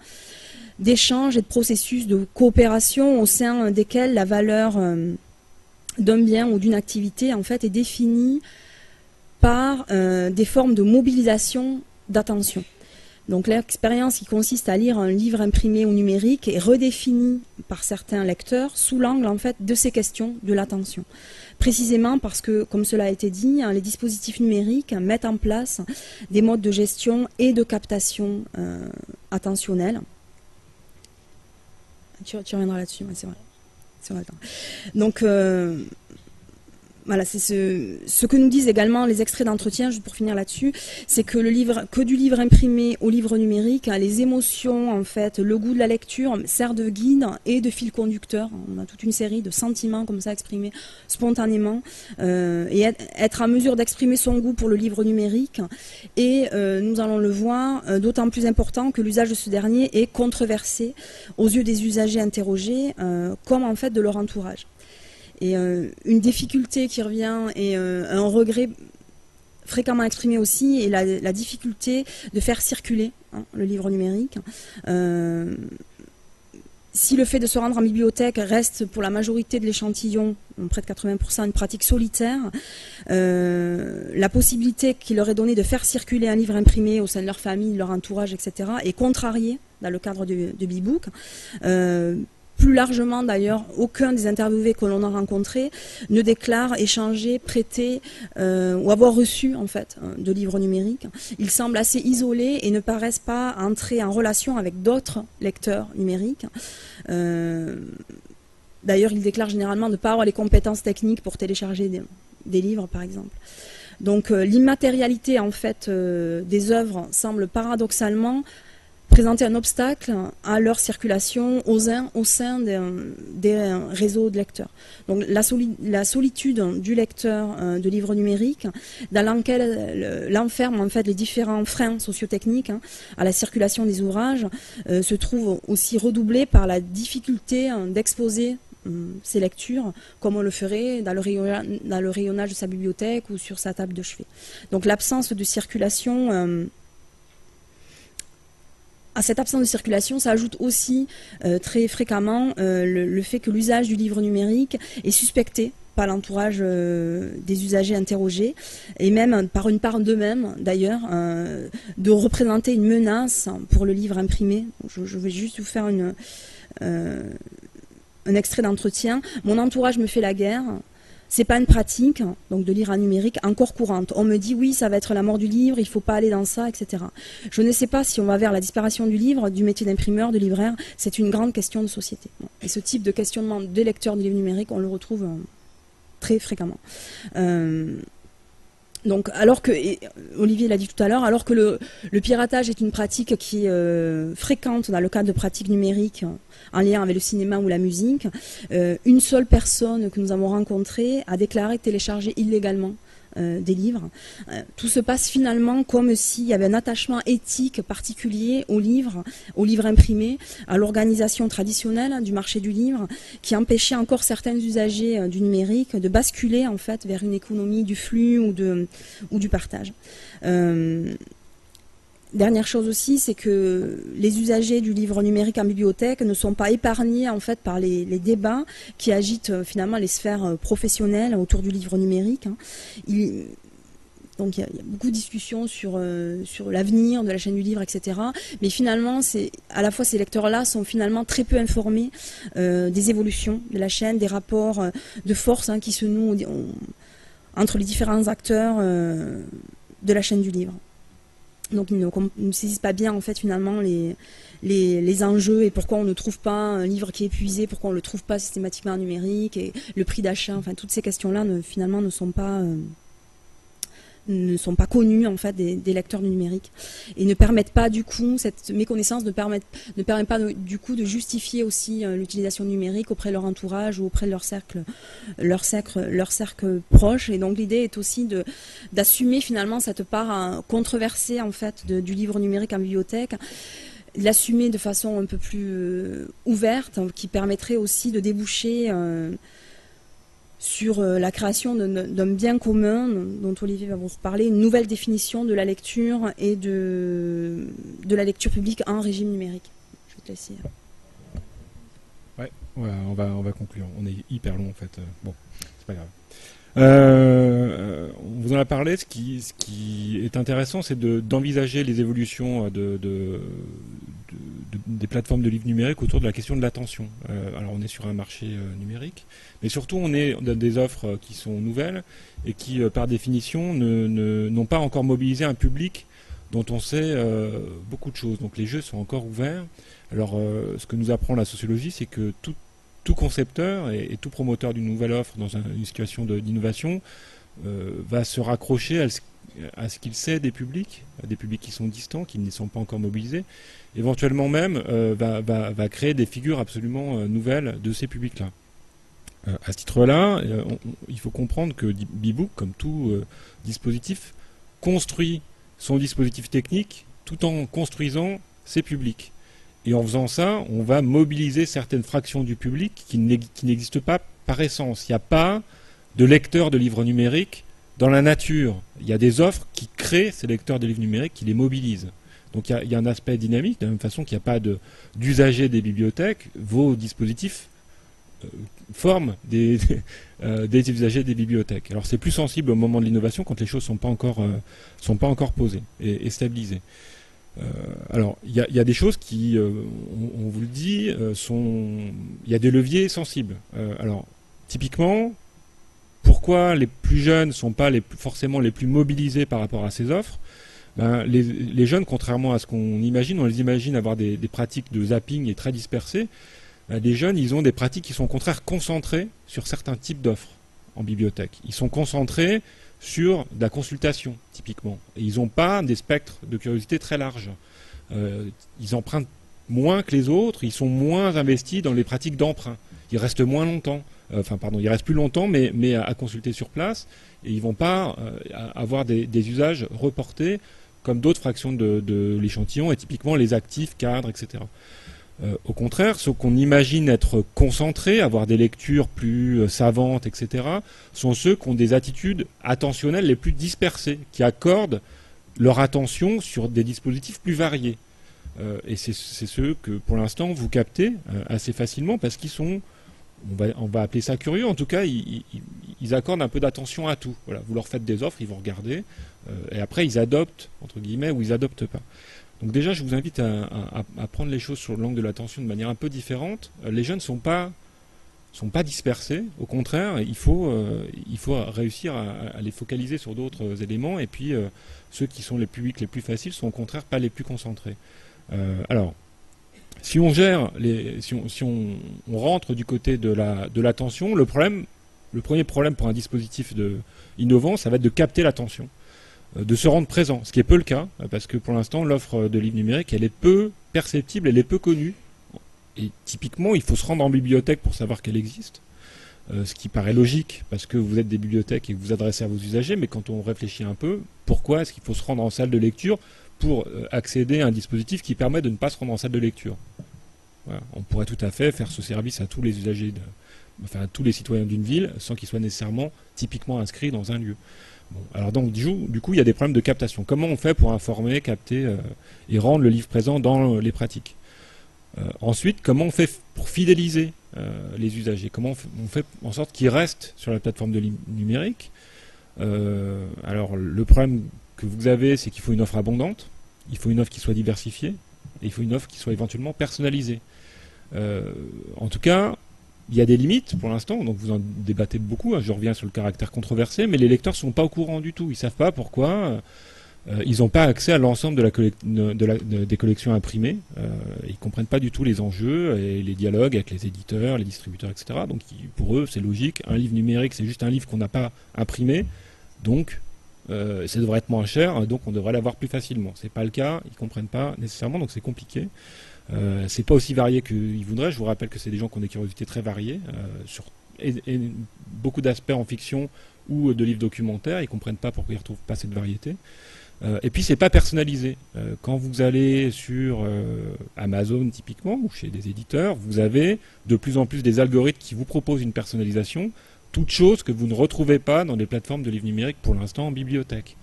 d'échanges et de processus de coopération au sein desquels la valeur d'un bien ou d'une activité en fait est définie par des formes de mobilisation d'attention. Donc l'expérience qui consiste à lire un livre imprimé ou numérique est redéfinie par certains lecteurs sous l'angle en fait de ces questions de l'attention. Précisément parce que, comme cela a été dit, les dispositifs numériques mettent en place des modes de gestion et de captation attentionnelle. Tu reviendras là-dessus, ouais, c'est vrai. Si on a le temps. Donc voilà, c'est ce que nous disent également les extraits d'entretien, juste pour finir là-dessus, c'est que du livre imprimé au livre numérique, les émotions, en fait, le goût de la lecture sert de guide et de fil conducteur. On a toute une série de sentiments comme ça exprimés spontanément et être en mesure d'exprimer son goût pour le livre numérique. Et nous allons le voir, d'autant plus important que l'usage de ce dernier est controversé aux yeux des usagers interrogés, comme en fait de leur entourage. Et une difficulté qui revient et un regret fréquemment exprimé aussi est la difficulté de faire circuler le livre numérique. Si le fait de se rendre en bibliothèque reste pour la majorité de l'échantillon, près de 80%, une pratique solitaire, la possibilité qui leur est donnée de faire circuler un livre imprimé au sein de leur famille, de leur entourage, etc., est contrariée dans le cadre de BeBook. Plus largement d'ailleurs, aucun des interviewés que l'on a rencontrés ne déclare échanger, prêter ou avoir reçu en fait de livres numériques. Ils semblent assez isolés et ne paraissent pas entrer en relation avec d'autres lecteurs numériques. D'ailleurs, ils déclarent généralement de ne pas avoir les compétences techniques pour télécharger des livres, par exemple. Donc l'immatérialité en fait des œuvres semble paradoxalement présenter un obstacle à leur circulation au sein des réseaux de lecteurs. Donc la solitude du lecteur de livres numériques, dans laquelle l'enferment en fait les différents freins sociotechniques à la circulation des ouvrages, se trouve aussi redoublée par la difficulté d'exposer ces lectures comme on le ferait dans le rayonnage de sa bibliothèque ou sur sa table de chevet. Donc l'absence de circulation à cette absence de circulation s'ajoute aussi très fréquemment le fait que l'usage du livre numérique est suspecté par l'entourage des usagers interrogés et même par une part d'eux-mêmes d'ailleurs de représenter une menace pour le livre imprimé. Je vais juste vous faire un extrait d'entretien. Mon entourage me fait la guerre. C'est pas une pratique, donc de lire en numérique, encore courante. On me dit oui, ça va être la mort du livre, il faut pas aller dans ça, etc. Je ne sais pas si on va vers la disparition du livre, du métier d'imprimeur, de libraire. C'est une grande question de société. Et ce type de questionnement des lecteurs de livres numériques, on le retrouve très fréquemment. Donc, alors que, et Olivier l'a dit tout à l'heure, alors que le piratage est une pratique qui est fréquente dans le cadre de pratiques numériques en lien avec le cinéma ou la musique, une seule personne que nous avons rencontrée a déclaré télécharger illégalement des livres. Tout se passe finalement comme s'il y avait un attachement éthique particulier au livre imprimé, à l'organisation traditionnelle du marché du livre, qui empêchait encore certains usagers du numérique de basculer en fait vers une économie du flux ou du partage. Dernière chose aussi, c'est que les usagers du livre numérique en bibliothèque ne sont pas épargnés en fait par les débats qui agitent finalement les sphères professionnelles autour du livre numérique. Donc il y a beaucoup de discussions sur l'avenir de la chaîne du livre, etc. Mais finalement, à la fois ces lecteurs-là sont finalement très peu informés des évolutions de la chaîne, des rapports de force qui se nouent entre les différents acteurs de la chaîne du livre. Donc ils ne saisissent pas bien en fait finalement les enjeux et pourquoi on ne trouve pas un livre qui est épuisé, pourquoi on ne le trouve pas systématiquement en numérique, et le prix d'achat, enfin toutes ces questions-là finalement ne sont pas connues en fait des lecteurs du numérique et ne permettent pas du coup, cette méconnaissance ne permet pas du coup de justifier aussi l'utilisation numérique auprès de leur entourage ou auprès de leur cercle proche. Et donc l'idée est aussi d'assumer finalement cette part controversée en fait du livre numérique en bibliothèque, l'assumer de façon un peu plus ouverte, qui permettrait aussi de déboucher sur la création d'un bien commun dont Olivier va vous reparler, une nouvelle définition de la lecture et de la lecture publique en régime numérique. Je vais te laisser. Ouais, on va conclure. On est hyper long en fait. Bon, c'est pas grave. On vous en a parlé. Ce qui est intéressant, c'est d'envisager les évolutions des plateformes de livres numériques autour de la question de l'attention. Alors on est sur un marché numérique, mais surtout on est dans des offres qui sont nouvelles et qui, par définition, n'ont pas encore mobilisé un public dont on sait beaucoup de choses. Donc les jeux sont encore ouverts. Alors ce que nous apprend la sociologie, c'est que tout concepteur et tout promoteur d'une nouvelle offre dans une situation d'innovation va se raccrocher à ce qu'il sait des publics qui sont distants, qui ne sont pas encore mobilisés, éventuellement même va créer des figures absolument nouvelles de ces publics-là. À ce titre-là, il faut comprendre que Bebook, comme tout dispositif, construit son dispositif technique tout en construisant ses publics. Et en faisant ça, on va mobiliser certaines fractions du public qui n'existent pas par essence. Il n'y a pas de lecteurs de livres numériques dans la nature. Il y a des offres qui créent ces lecteurs de livres numériques, qui les mobilisent. Donc il y a un aspect dynamique, de la même façon qu'il n'y a pas d'usagers des bibliothèques, vos dispositifs forment des usagers des bibliothèques. Alors c'est plus sensible au moment de l'innovation quand les choses sont pas encore posées et stabilisées. Alors il y a des choses qui, on vous le dit, il y a des leviers sensibles. Alors typiquement, pourquoi les plus jeunes ne sont pas forcément les plus mobilisés par rapport à ces offres? Les jeunes, contrairement à ce qu'on imagine, on les imagine avoir des pratiques de zapping et très dispersées. Les jeunes, ils ont des pratiques qui sont au contraire concentrées sur certains types d'offres en bibliothèque. Ils sont concentrés sur de la consultation, typiquement. Et ils n'ont pas des spectres de curiosité très larges. Ils empruntent moins que les autres, ils sont moins investis dans les pratiques d'emprunt. Ils restent moins longtemps. Ils restent plus longtemps, mais à consulter sur place. Et ils ne vont pas avoir des usages reportés comme d'autres fractions de l'échantillon, et typiquement les actifs, cadres, etc. Au contraire, ceux qu'on imagine être concentrés, avoir des lectures plus savantes, etc., sont ceux qui ont des attitudes attentionnelles les plus dispersées, qui accordent leur attention sur des dispositifs plus variés. Et c'est ceux que, pour l'instant, vous captez assez facilement, parce qu'ils sont, on va appeler ça curieux, en tout cas, ils accordent un peu d'attention à tout. Voilà, vous leur faites des offres, ils vont regarder, et après, ils adoptent, entre guillemets, ou ils adoptent pas. Donc déjà, je vous invite à prendre les choses sur l'angle de l'attention de manière un peu différente. Les jeunes ne sont pas dispersés. Au contraire, il faut réussir à les focaliser sur d'autres éléments. Et puis, ceux qui sont les publics les plus faciles sont au contraire pas les plus concentrés. Alors, si on gère, si on rentre du côté de l'attention, le premier problème pour un dispositif innovant, ça va être de capter l'attention, de se rendre présent, ce qui est peu le cas, parce que pour l'instant, l'offre de livres numériques, elle est peu perceptible, elle est peu connue. Et typiquement, il faut se rendre en bibliothèque pour savoir qu'elle existe. ce qui paraît logique, parce que vous êtes des bibliothèques et que vous vous adressez à vos usagers, mais quand on réfléchit un peu, pourquoi est-ce qu'il faut se rendre en salle de lecture pour accéder à un dispositif qui permet de ne pas se rendre en salle de lecture? Voilà. On pourrait tout à fait faire ce service à tous les usagers, enfin à tous les citoyens d'une ville, sans qu'ils soient nécessairement typiquement inscrits dans un lieu. Bon, alors donc du coup, il y a des problèmes de captation. Comment on fait pour informer, capter et rendre le livre présent dans les pratiques? Ensuite, comment on fait pour fidéliser les usagers? Comment on fait en sorte qu'ils restent sur la plateforme de numérique? Alors, le problème que vous avez, c'est qu'il faut une offre abondante, il faut une offre qui soit diversifiée, et il faut une offre qui soit éventuellement personnalisée. En tout cas, il y a des limites pour l'instant, donc vous en débattez beaucoup, hein, je reviens sur le caractère controversé, mais les lecteurs ne sont pas au courant du tout, ils ne savent pas pourquoi... ils n'ont pas accès à l'ensemble des collections imprimées. Ils ne comprennent pas du tout les enjeux et les dialogues avec les éditeurs, les distributeurs, etc. Donc pour eux, c'est logique. Un livre numérique, c'est juste un livre qu'on n'a pas imprimé. Donc ça devrait être moins cher. Donc on devrait l'avoir plus facilement. Ce n'est pas le cas. Ils ne comprennent pas nécessairement. Donc c'est compliqué. C'est pas aussi varié qu'ils voudraient. Je vous rappelle que c'est des gens qui ont des curiosités très variées sur beaucoup d'aspects en fiction ou de livres documentaires. Ils ne comprennent pas pourquoi ils ne retrouvent pas cette variété. Et puis c'est pas personnalisé. Quand vous allez sur Amazon typiquement ou chez des éditeurs, vous avez de plus en plus des algorithmes qui vous proposent une personnalisation, toute chose que vous ne retrouvez pas dans les plateformes de livres numériques pour l'instant en bibliothèque.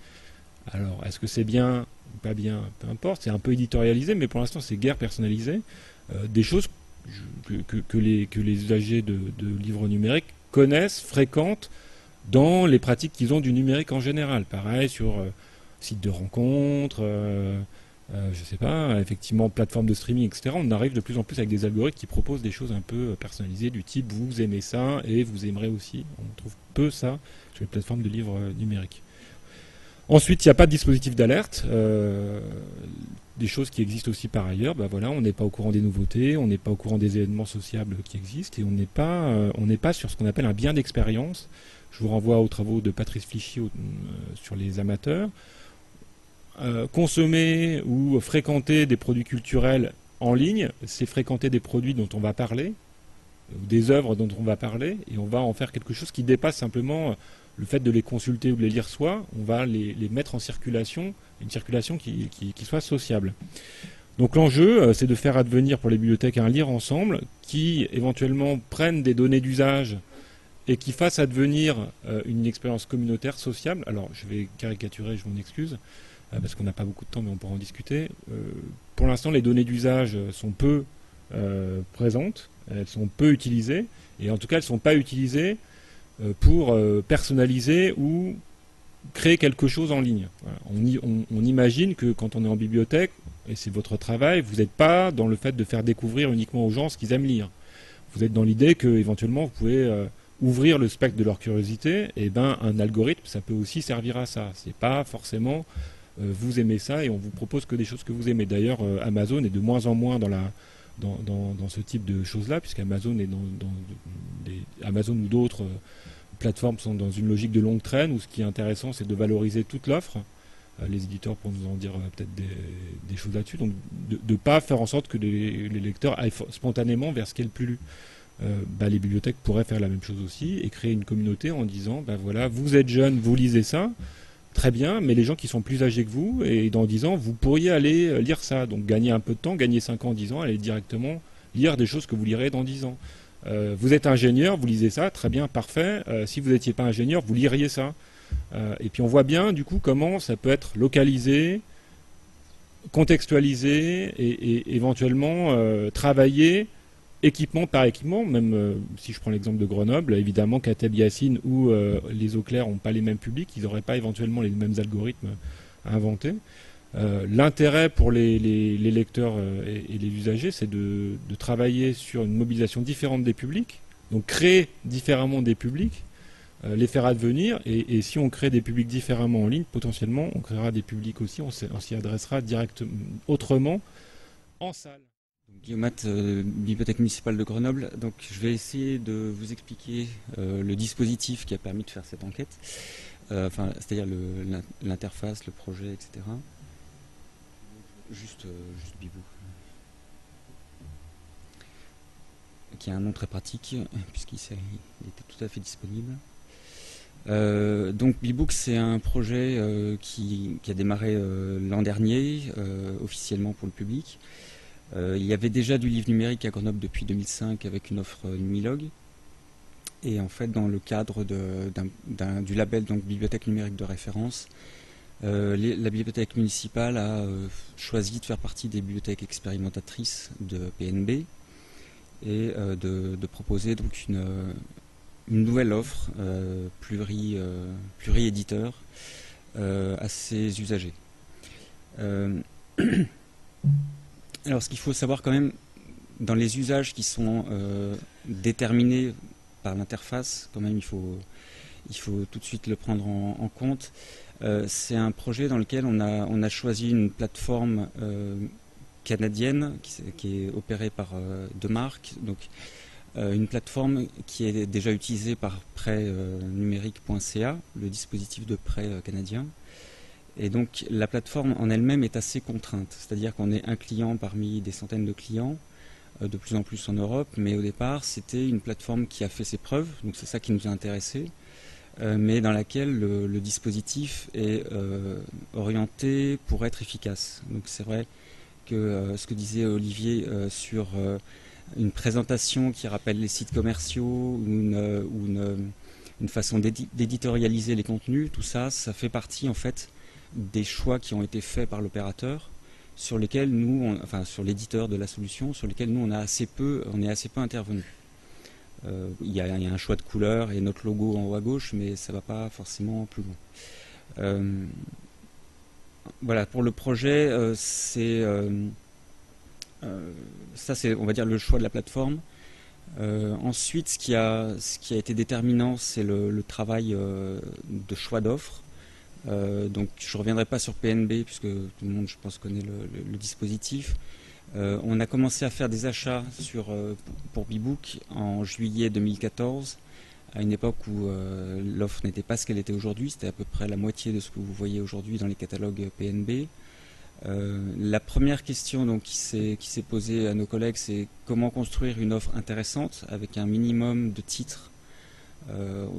Alors est-ce que c'est bien ou pas bien, peu importe, c'est un peu éditorialisé, mais pour l'instant c'est guère personnalisé. Des choses que les usagers de livres numériques connaissent, fréquentent dans les pratiques qu'ils ont du numérique en général. Pareil sur sites de rencontres, je sais pas, effectivement, plateformes de streaming, etc. On arrive de plus en plus avec des algorithmes qui proposent des choses un peu personnalisées du type vous aimez ça et vous aimerez aussi. On trouve peu ça sur les plateformes de livres numériques. Ensuite, il n'y a pas de dispositif d'alerte. Des choses qui existent aussi par ailleurs. Ben voilà, on n'est pas au courant des nouveautés, on n'est pas au courant des événements sociables qui existent et on n'est pas sur ce qu'on appelle un bien d'expérience. Je vous renvoie aux travaux de Patrice Flichy sur les amateurs. Consommer ou fréquenter des produits culturels en ligne, c'est fréquenter des produits dont on va parler, ou des œuvres dont on va parler, et on va en faire quelque chose qui dépasse simplement le fait de les consulter ou de les lire soi. On va les mettre en circulation, une circulation qui soit sociable. Donc l'enjeu, c'est de faire advenir pour les bibliothèques un lire ensemble qui éventuellement prennent des données d'usage et qui fasse advenir une expérience communautaire sociable. Alors je vais caricaturer, je m'en excuse, parce qu'on n'a pas beaucoup de temps, mais on pourra en discuter. Pour l'instant, les données d'usage sont peu présentes, elles sont peu utilisées, et en tout cas, elles ne sont pas utilisées pour personnaliser ou créer quelque chose en ligne. Voilà. On imagine que quand on est en bibliothèque, et c'est votre travail, vous n'êtes pas dans le fait de faire découvrir uniquement aux gens ce qu'ils aiment lire. Vous êtes dans l'idée que éventuellement vous pouvez ouvrir le spectre de leur curiosité, et ben un algorithme, ça peut aussi servir à ça. C'est pas forcément vous aimez ça et on vous propose que des choses que vous aimez. D'ailleurs, Amazon est de moins en moins dans ce type de choses-là, puisqu'Amazon est Amazon ou d'autres plateformes sont dans une logique de longue traîne, où ce qui est intéressant, c'est de valoriser toute l'offre. Les éditeurs pourront nous en dire peut-être des choses là-dessus. Donc, de ne pas faire en sorte que les lecteurs aillent spontanément vers ce qui est le plus lu. Les bibliothèques pourraient faire la même chose aussi et créer une communauté en disant, voilà, vous êtes jeune, vous lisez ça, très bien, mais les gens qui sont plus âgés que vous, et dans 10 ans, vous pourriez aller lire ça. Donc gagner un peu de temps, gagner 5 ans, 10 ans, aller directement lire des choses que vous lirez dans 10 ans. Vous êtes ingénieur, vous lisez ça, très bien, parfait. Si vous n'étiez pas ingénieur, vous liriez ça. Et puis on voit bien, du coup, comment ça peut être localisé, contextualisé et éventuellement travaillé équipement par équipement, même si je prends l'exemple de Grenoble, évidemment Kateb Yassine ou les Eaux Claires n'ont pas les mêmes publics, ils n'auraient pas éventuellement les mêmes algorithmes à inventer. L'intérêt pour les lecteurs et les usagers, c'est de travailler sur une mobilisation différente des publics, donc créer différemment des publics, les faire advenir, et si on crée des publics différemment en ligne, potentiellement on créera des publics aussi, on s'y adressera directement, autrement, en salle. Guillaume Matt, Bibliothèque municipale de Grenoble. Donc, je vais essayer de vous expliquer le dispositif qui a permis de faire cette enquête, c'est-à-dire l'interface, le projet, etc. Juste Bibou. qui a un nom très pratique, puisqu'il était tout à fait disponible. Donc Bebook, c'est un projet qui a démarré l'an dernier, officiellement pour le public. Il y avait déjà du livre numérique à Grenoble depuis 2005 avec une offre Numilog. Et en fait, dans le cadre du label donc, Bibliothèque numérique de référence, la bibliothèque municipale a choisi de faire partie des bibliothèques expérimentatrices de PNB et de proposer donc une nouvelle offre pluri-éditeur à ses usagers. Alors ce qu'il faut savoir quand même, dans les usages qui sont déterminés par l'interface, quand même il faut tout de suite le prendre en compte. C'est un projet dans lequel on a choisi une plateforme canadienne qui est opérée par deux marques. Donc, une plateforme qui est déjà utilisée par prêtnumérique.ca, le dispositif de prêt canadien. Et donc la plateforme en elle-même est assez contrainte, c'est-à-dire qu'on est un client parmi des centaines de clients, de plus en plus en Europe, mais au départ c'était une plateforme qui a fait ses preuves, donc c'est ça qui nous a intéressés, mais dans laquelle le dispositif est orienté pour être efficace. Donc c'est vrai que ce que disait Olivier sur une présentation qui rappelle les sites commerciaux ou une façon d'éditorialiser les contenus, tout ça, ça fait partie en fait des choix qui ont été faits par l'opérateur, sur lesquels nous, enfin sur l'éditeur de la solution, sur lesquels nous on est assez peu intervenus. Il y a un choix de couleur et notre logo en haut à gauche, mais ça ne va pas forcément plus loin. Voilà, pour le projet, ça c'est, on va dire, le choix de la plateforme. Ensuite, ce qui a été déterminant, c'est le travail de choix d'offres. Donc je ne reviendrai pas sur PNB puisque tout le monde je pense connaît le dispositif. On a commencé à faire des achats pour Bebook en juillet 2014, à une époque où l'offre n'était pas ce qu'elle était aujourd'hui, c'était à peu près la moitié de ce que vous voyez aujourd'hui dans les catalogues PNB. La première question donc, qui s'est posée à nos collègues, c'est comment construire une offre intéressante avec un minimum de titres.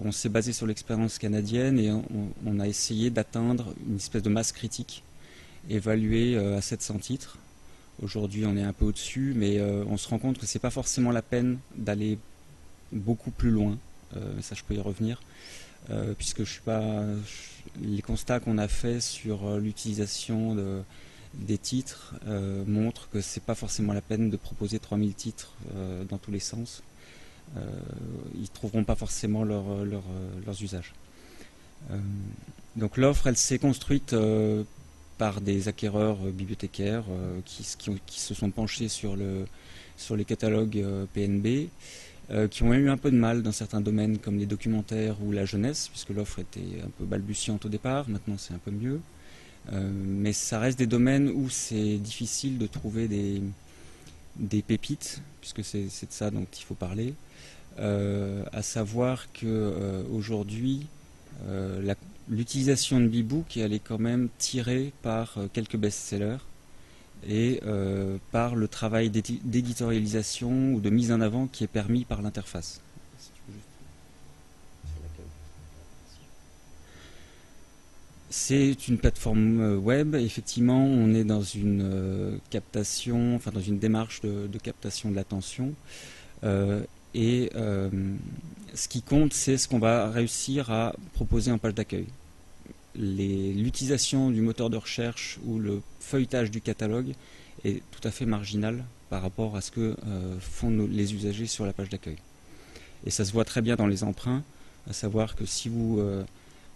On s'est basé sur l'expérience canadienne et on a essayé d'atteindre une espèce de masse critique évaluée à 700 titres. Aujourd'hui on est un peu au-dessus, mais on se rend compte que c'est pas forcément la peine d'aller beaucoup plus loin. Ça je peux y revenir, puisque les constats qu'on a faits sur l'utilisation des titres montrent que c'est pas forcément la peine de proposer 3000 titres dans tous les sens. Ils ne trouveront pas forcément leurs usages. Donc l'offre, elle s'est construite par des acquéreurs bibliothécaires qui se sont penchés sur les catalogues PNB, qui ont eu un peu de mal dans certains domaines comme les documentaires ou la jeunesse, puisque l'offre était un peu balbutiante au départ, maintenant c'est un peu mieux. Mais ça reste des domaines où c'est difficile de trouver des pépites, puisque c'est de ça dont il faut parler. À savoir que aujourd'hui l'utilisation de Bebook elle est quand même tirée par quelques best-sellers et par le travail d'éditorialisation ou de mise en avant qui est permis par l'interface. C'est une plateforme web. Effectivement, on est dans une captation, enfin dans une démarche de captation de l'attention. Et ce qui compte, c'est ce qu'on va réussir à proposer en page d'accueil. L'utilisation du moteur de recherche ou le feuilletage du catalogue est tout à fait marginal par rapport à ce que font les usagers sur la page d'accueil. Et ça se voit très bien dans les emprunts, à savoir que si vous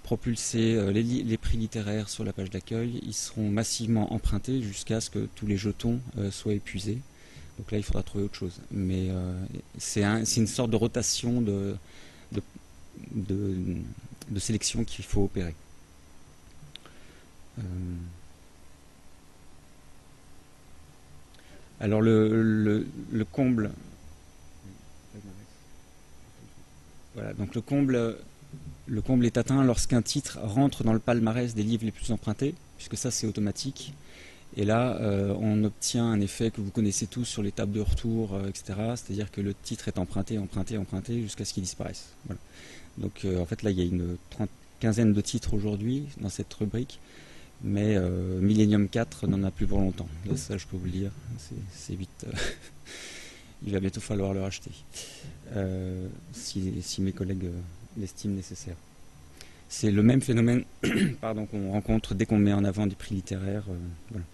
propulsez les prix littéraires sur la page d'accueil, ils seront massivement empruntés jusqu'à ce que tous les jetons soient épuisés. Donc là, il faudra trouver autre chose. Mais c'est une sorte de rotation de sélection qu'il faut opérer. Alors le comble. Voilà, donc le comble est atteint lorsqu'un titre rentre dans le palmarès des livres les plus empruntés, puisque ça c'est automatique. Et là, on obtient un effet que vous connaissez tous sur les tables de retour, etc. C'est-à-dire que le titre est emprunté, emprunté, emprunté, jusqu'à ce qu'il disparaisse. Voilà. Donc en fait, là, il y a une quinzaine de titres aujourd'hui dans cette rubrique, mais Millennium 4 n'en a plus pour longtemps. Là, ça, je peux vous le dire, c'est vite. Il va bientôt falloir le racheter, si mes collègues l'estiment nécessaire. C'est le même phénomène pardon, qu'on rencontre dès qu'on met en avant des prix littéraires. Voilà.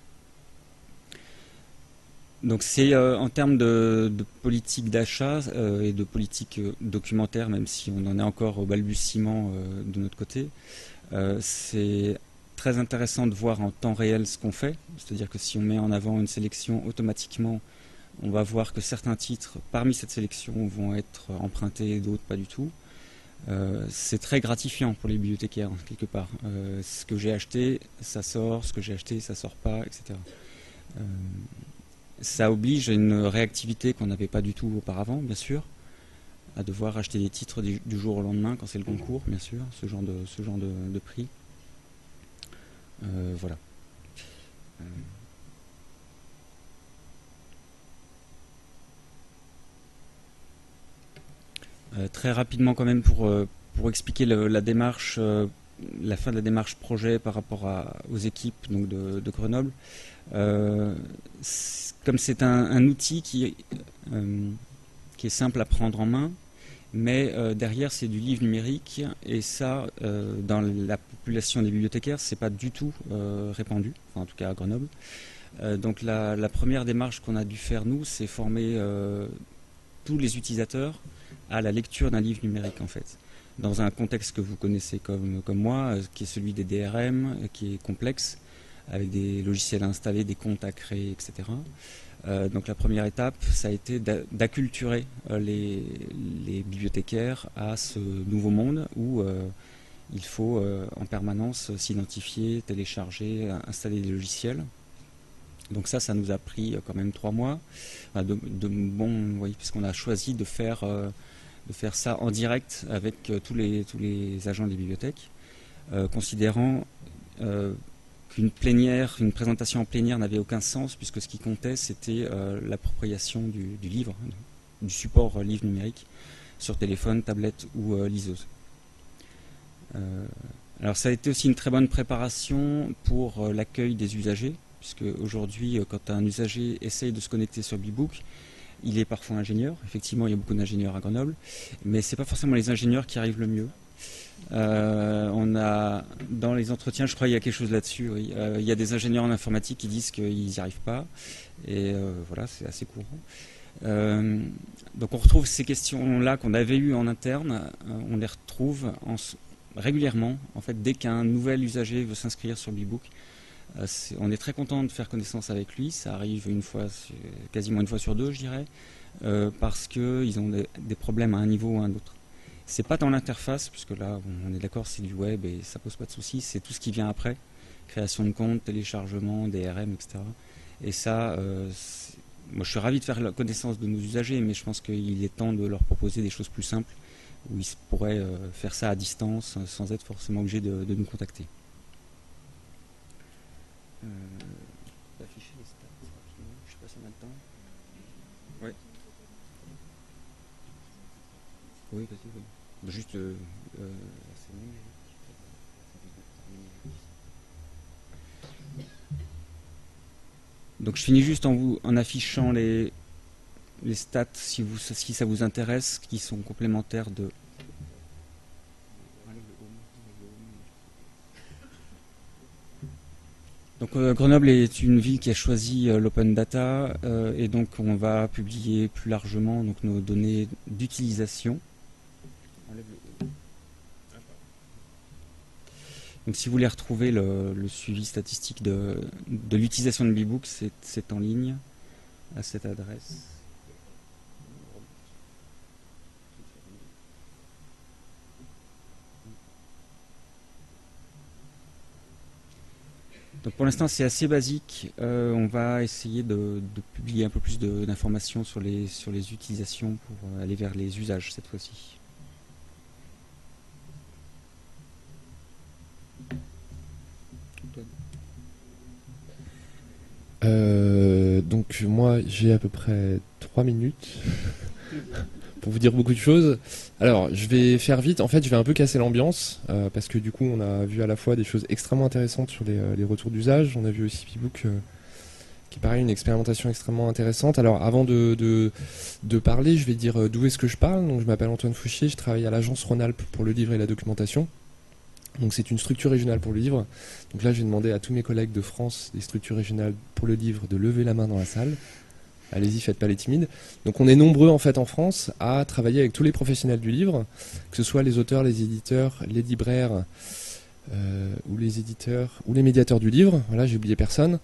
Donc c'est en termes de politique d'achat et de politique documentaire, même si on en est encore au balbutiement de notre côté, c'est très intéressant de voir en temps réel ce qu'on fait. C'est-à-dire que si on met en avant une sélection, automatiquement, on va voir que certains titres parmi cette sélection vont être empruntés et d'autres pas du tout. C'est très gratifiant pour les bibliothécaires, quelque part. Ce que j'ai acheté, ça sort, ce que j'ai acheté, ça sort pas, etc. Ça oblige à une réactivité qu'on n'avait pas du tout auparavant, bien sûr, à devoir acheter des titres du jour au lendemain quand c'est le concours, bien sûr, ce genre de prix. Voilà. Très rapidement quand même pour expliquer la démarche, la fin de la démarche projet par rapport aux équipes donc de Grenoble. Comme c'est un outil qui est simple à prendre en main, mais derrière c'est du livre numérique et ça dans la population des bibliothécaires c'est pas du tout répandu, enfin, en tout cas à Grenoble. Donc la première démarche qu'on a dû faire nous, c'est former tous les utilisateurs à la lecture d'un livre numérique en fait, dans un contexte que vous connaissez comme moi, qui est celui des DRM, qui est complexe, avec des logiciels à installer, des comptes à créer, etc. Donc la première étape, ça a été d'acculturer les bibliothécaires à ce nouveau monde où il faut en permanence s'identifier, télécharger, installer des logiciels. Donc ça nous a pris quand même 3 mois. Oui, puisqu'on a choisi de faire ça en direct avec tous les agents des bibliothèques, considérant qu'une présentation en plénière n'avait aucun sens, puisque ce qui comptait, c'était l'appropriation du livre, du support livre numérique, sur téléphone, tablette ou liseuse. Alors ça a été aussi une très bonne préparation pour l'accueil des usagers, puisque aujourd'hui, quand un usager essaye de se connecter sur BeeBook, il est parfois ingénieur. Effectivement, il y a beaucoup d'ingénieurs à Grenoble, mais ce n'est pas forcément les ingénieurs qui arrivent le mieux. On a dans les entretiens, je crois qu'il y a quelque chose là-dessus. Oui. Il y a des ingénieurs en informatique qui disent qu'ils n'y arrivent pas, et voilà, c'est assez courant. Donc on retrouve ces questions-là qu'on avait eues en interne, on les retrouve régulièrement. En fait, dès qu'un nouvel usager veut s'inscrire sur BeeBook, on est très content de faire connaissance avec lui. Ça arrive quasiment une fois sur 2, je dirais, parce qu'ils ont des problèmes à un niveau ou à un autre. C'est pas dans l'interface, puisque là, on est d'accord, c'est du web et ça pose pas de soucis. C'est tout ce qui vient après, création de compte, téléchargement, DRM, etc. Et ça, moi, je suis ravi de faire la connaissance de nos usagers, mais je pense qu'il est temps de leur proposer des choses plus simples, où ils pourraient faire ça à distance, sans être forcément obligés de nous contacter. Afficher les stats rapidement, je sais pas si on a le temps. Ouais. Oui, vas-y, oui. Juste donc je finis juste en affichant les stats si ça vous intéresse, qui sont complémentaires de. Donc Grenoble est une ville qui a choisi l'open data et donc on va publier plus largement donc, nos données d'utilisation. Donc si vous voulez retrouver le suivi statistique de l'utilisation de BeeBook, c'est en ligne à cette adresse. Donc pour l'instant c'est assez basique, on va essayer de publier un peu plus d'informations sur les utilisations pour aller vers les usages cette fois-ci. Donc moi j'ai à peu près 3 minutes pour vous dire beaucoup de choses. Alors je vais faire vite, en fait je vais un peu casser l'ambiance parce que du coup on a vu à la fois des choses extrêmement intéressantes sur les retours d'usage, on a vu aussi Pibook qui est pareil une expérimentation extrêmement intéressante. Alors avant de parler, je vais dire d'où est-ce que je parle. Donc je m'appelle Antoine Fouchier, je travaille à l'agence Rhône-Alpes pour le livre et la documentation. Donc c'est une structure régionale pour le livre. Donc là j'ai demandé à tous mes collègues de France des structures régionales pour le livre de lever la main dans la salle. Allez-y, faites pas les timides. Donc on est nombreux en fait en France à travailler avec tous les professionnels du livre, que ce soit les auteurs, les éditeurs, les libraires ou les éditeurs ou les médiateurs du livre. Voilà, j'ai oublié personne.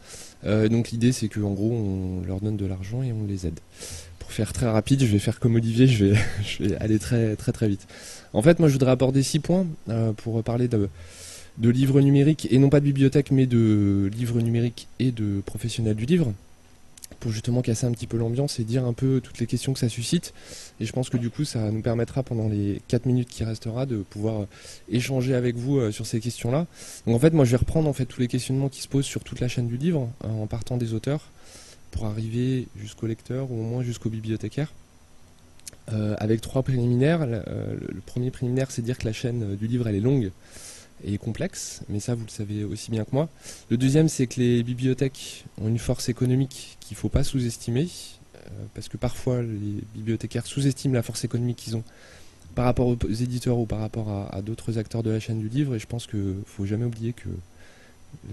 Donc l'idée c'est qu'en gros on leur donne de l'argent et on les aide. Pour faire très rapide, je vais faire comme Olivier, je vais aller très très très vite. En fait, moi je voudrais aborder 6 points pour parler de livres numériques, et non pas de bibliothèque, mais de livres numériques et de professionnels du livre, pour justement casser un petit peu l'ambiance et dire un peu toutes les questions que ça suscite. Et je pense que du coup ça nous permettra pendant les 4 minutes qui restera de pouvoir échanger avec vous sur ces questions-là. Donc en fait moi je vais reprendre en fait tous les questionnements qui se posent sur toute la chaîne du livre, en partant des auteurs, pour arriver jusqu'au lecteur ou au moins jusqu'au bibliothécaire. Avec 3 préliminaires. Le premier préliminaire, c'est dire que la chaîne du livre elle est longue et complexe, mais ça vous le savez aussi bien que moi. Le deuxième, c'est que les bibliothèques ont une force économique qu'il ne faut pas sous-estimer, parce que parfois les bibliothécaires sous-estiment la force économique qu'ils ont par rapport aux éditeurs ou par rapport à d'autres acteurs de la chaîne du livre, et je pense qu'il ne faut jamais oublier que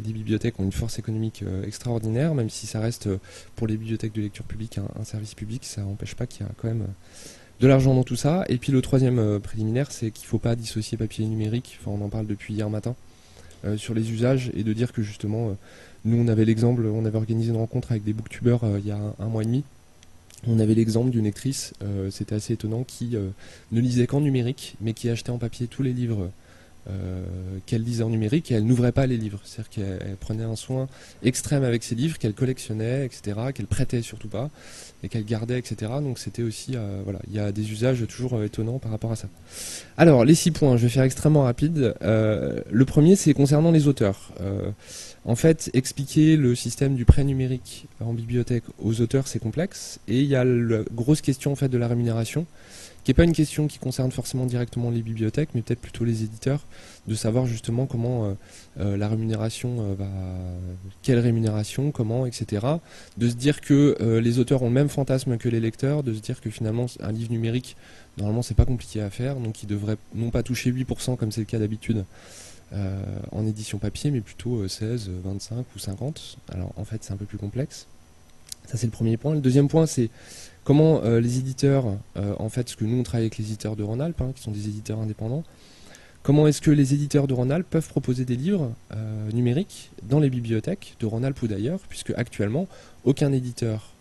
les bibliothèques ont une force économique extraordinaire, même si ça reste pour les bibliothèques de lecture publique un service public, ça n'empêche pas qu'il y a quand même de l'argent dans tout ça. Et puis le troisième préliminaire, c'est qu'il ne faut pas dissocier papier et numérique, enfin, on en parle depuis hier matin, sur les usages, et de dire que justement, nous on avait l'exemple, on avait organisé une rencontre avec des booktubers il y a un mois et demi. On avait l'exemple d'une lectrice, c'était assez étonnant, qui ne lisait qu'en numérique, mais qui achetait en papier tous les livres qu'elle lisait en numérique, et elle n'ouvrait pas les livres. C'est-à-dire qu'elle prenait un soin extrême avec ses livres, qu'elle collectionnait, etc., qu'elle prêtait surtout pas, et qu'elle gardait, etc. Donc c'était aussi, voilà, il y a des usages toujours étonnants par rapport à ça. Alors, les 6 points, je vais faire extrêmement rapide. Le premier, c'est concernant les auteurs. En fait, expliquer le système du prêt numérique en bibliothèque aux auteurs, c'est complexe, et il y a la grosse question en fait de la rémunération, qui n'est pas une question qui concerne forcément directement les bibliothèques, mais peut-être plutôt les éditeurs, de savoir justement comment la rémunération quelle rémunération, comment, etc. De se dire que les auteurs ont le même fantasme que les lecteurs, de se dire que finalement un livre numérique, normalement c'est pas compliqué à faire, donc il devrait non pas toucher 8% comme c'est le cas d'habitude en édition papier, mais plutôt 16, 25 ou 50. Alors en fait c'est un peu plus complexe. Ça c'est le premier point. Le deuxième point, c'est comment les éditeurs, en fait, parce que nous on travaille avec les éditeurs de Rhône-Alpes, qui sont des éditeurs indépendants, comment est-ce que les éditeurs de Rhône-Alpes peuvent proposer des livres numériques dans les bibliothèques de Rhône-Alpes ou d'ailleurs, puisque actuellement aucun éditeur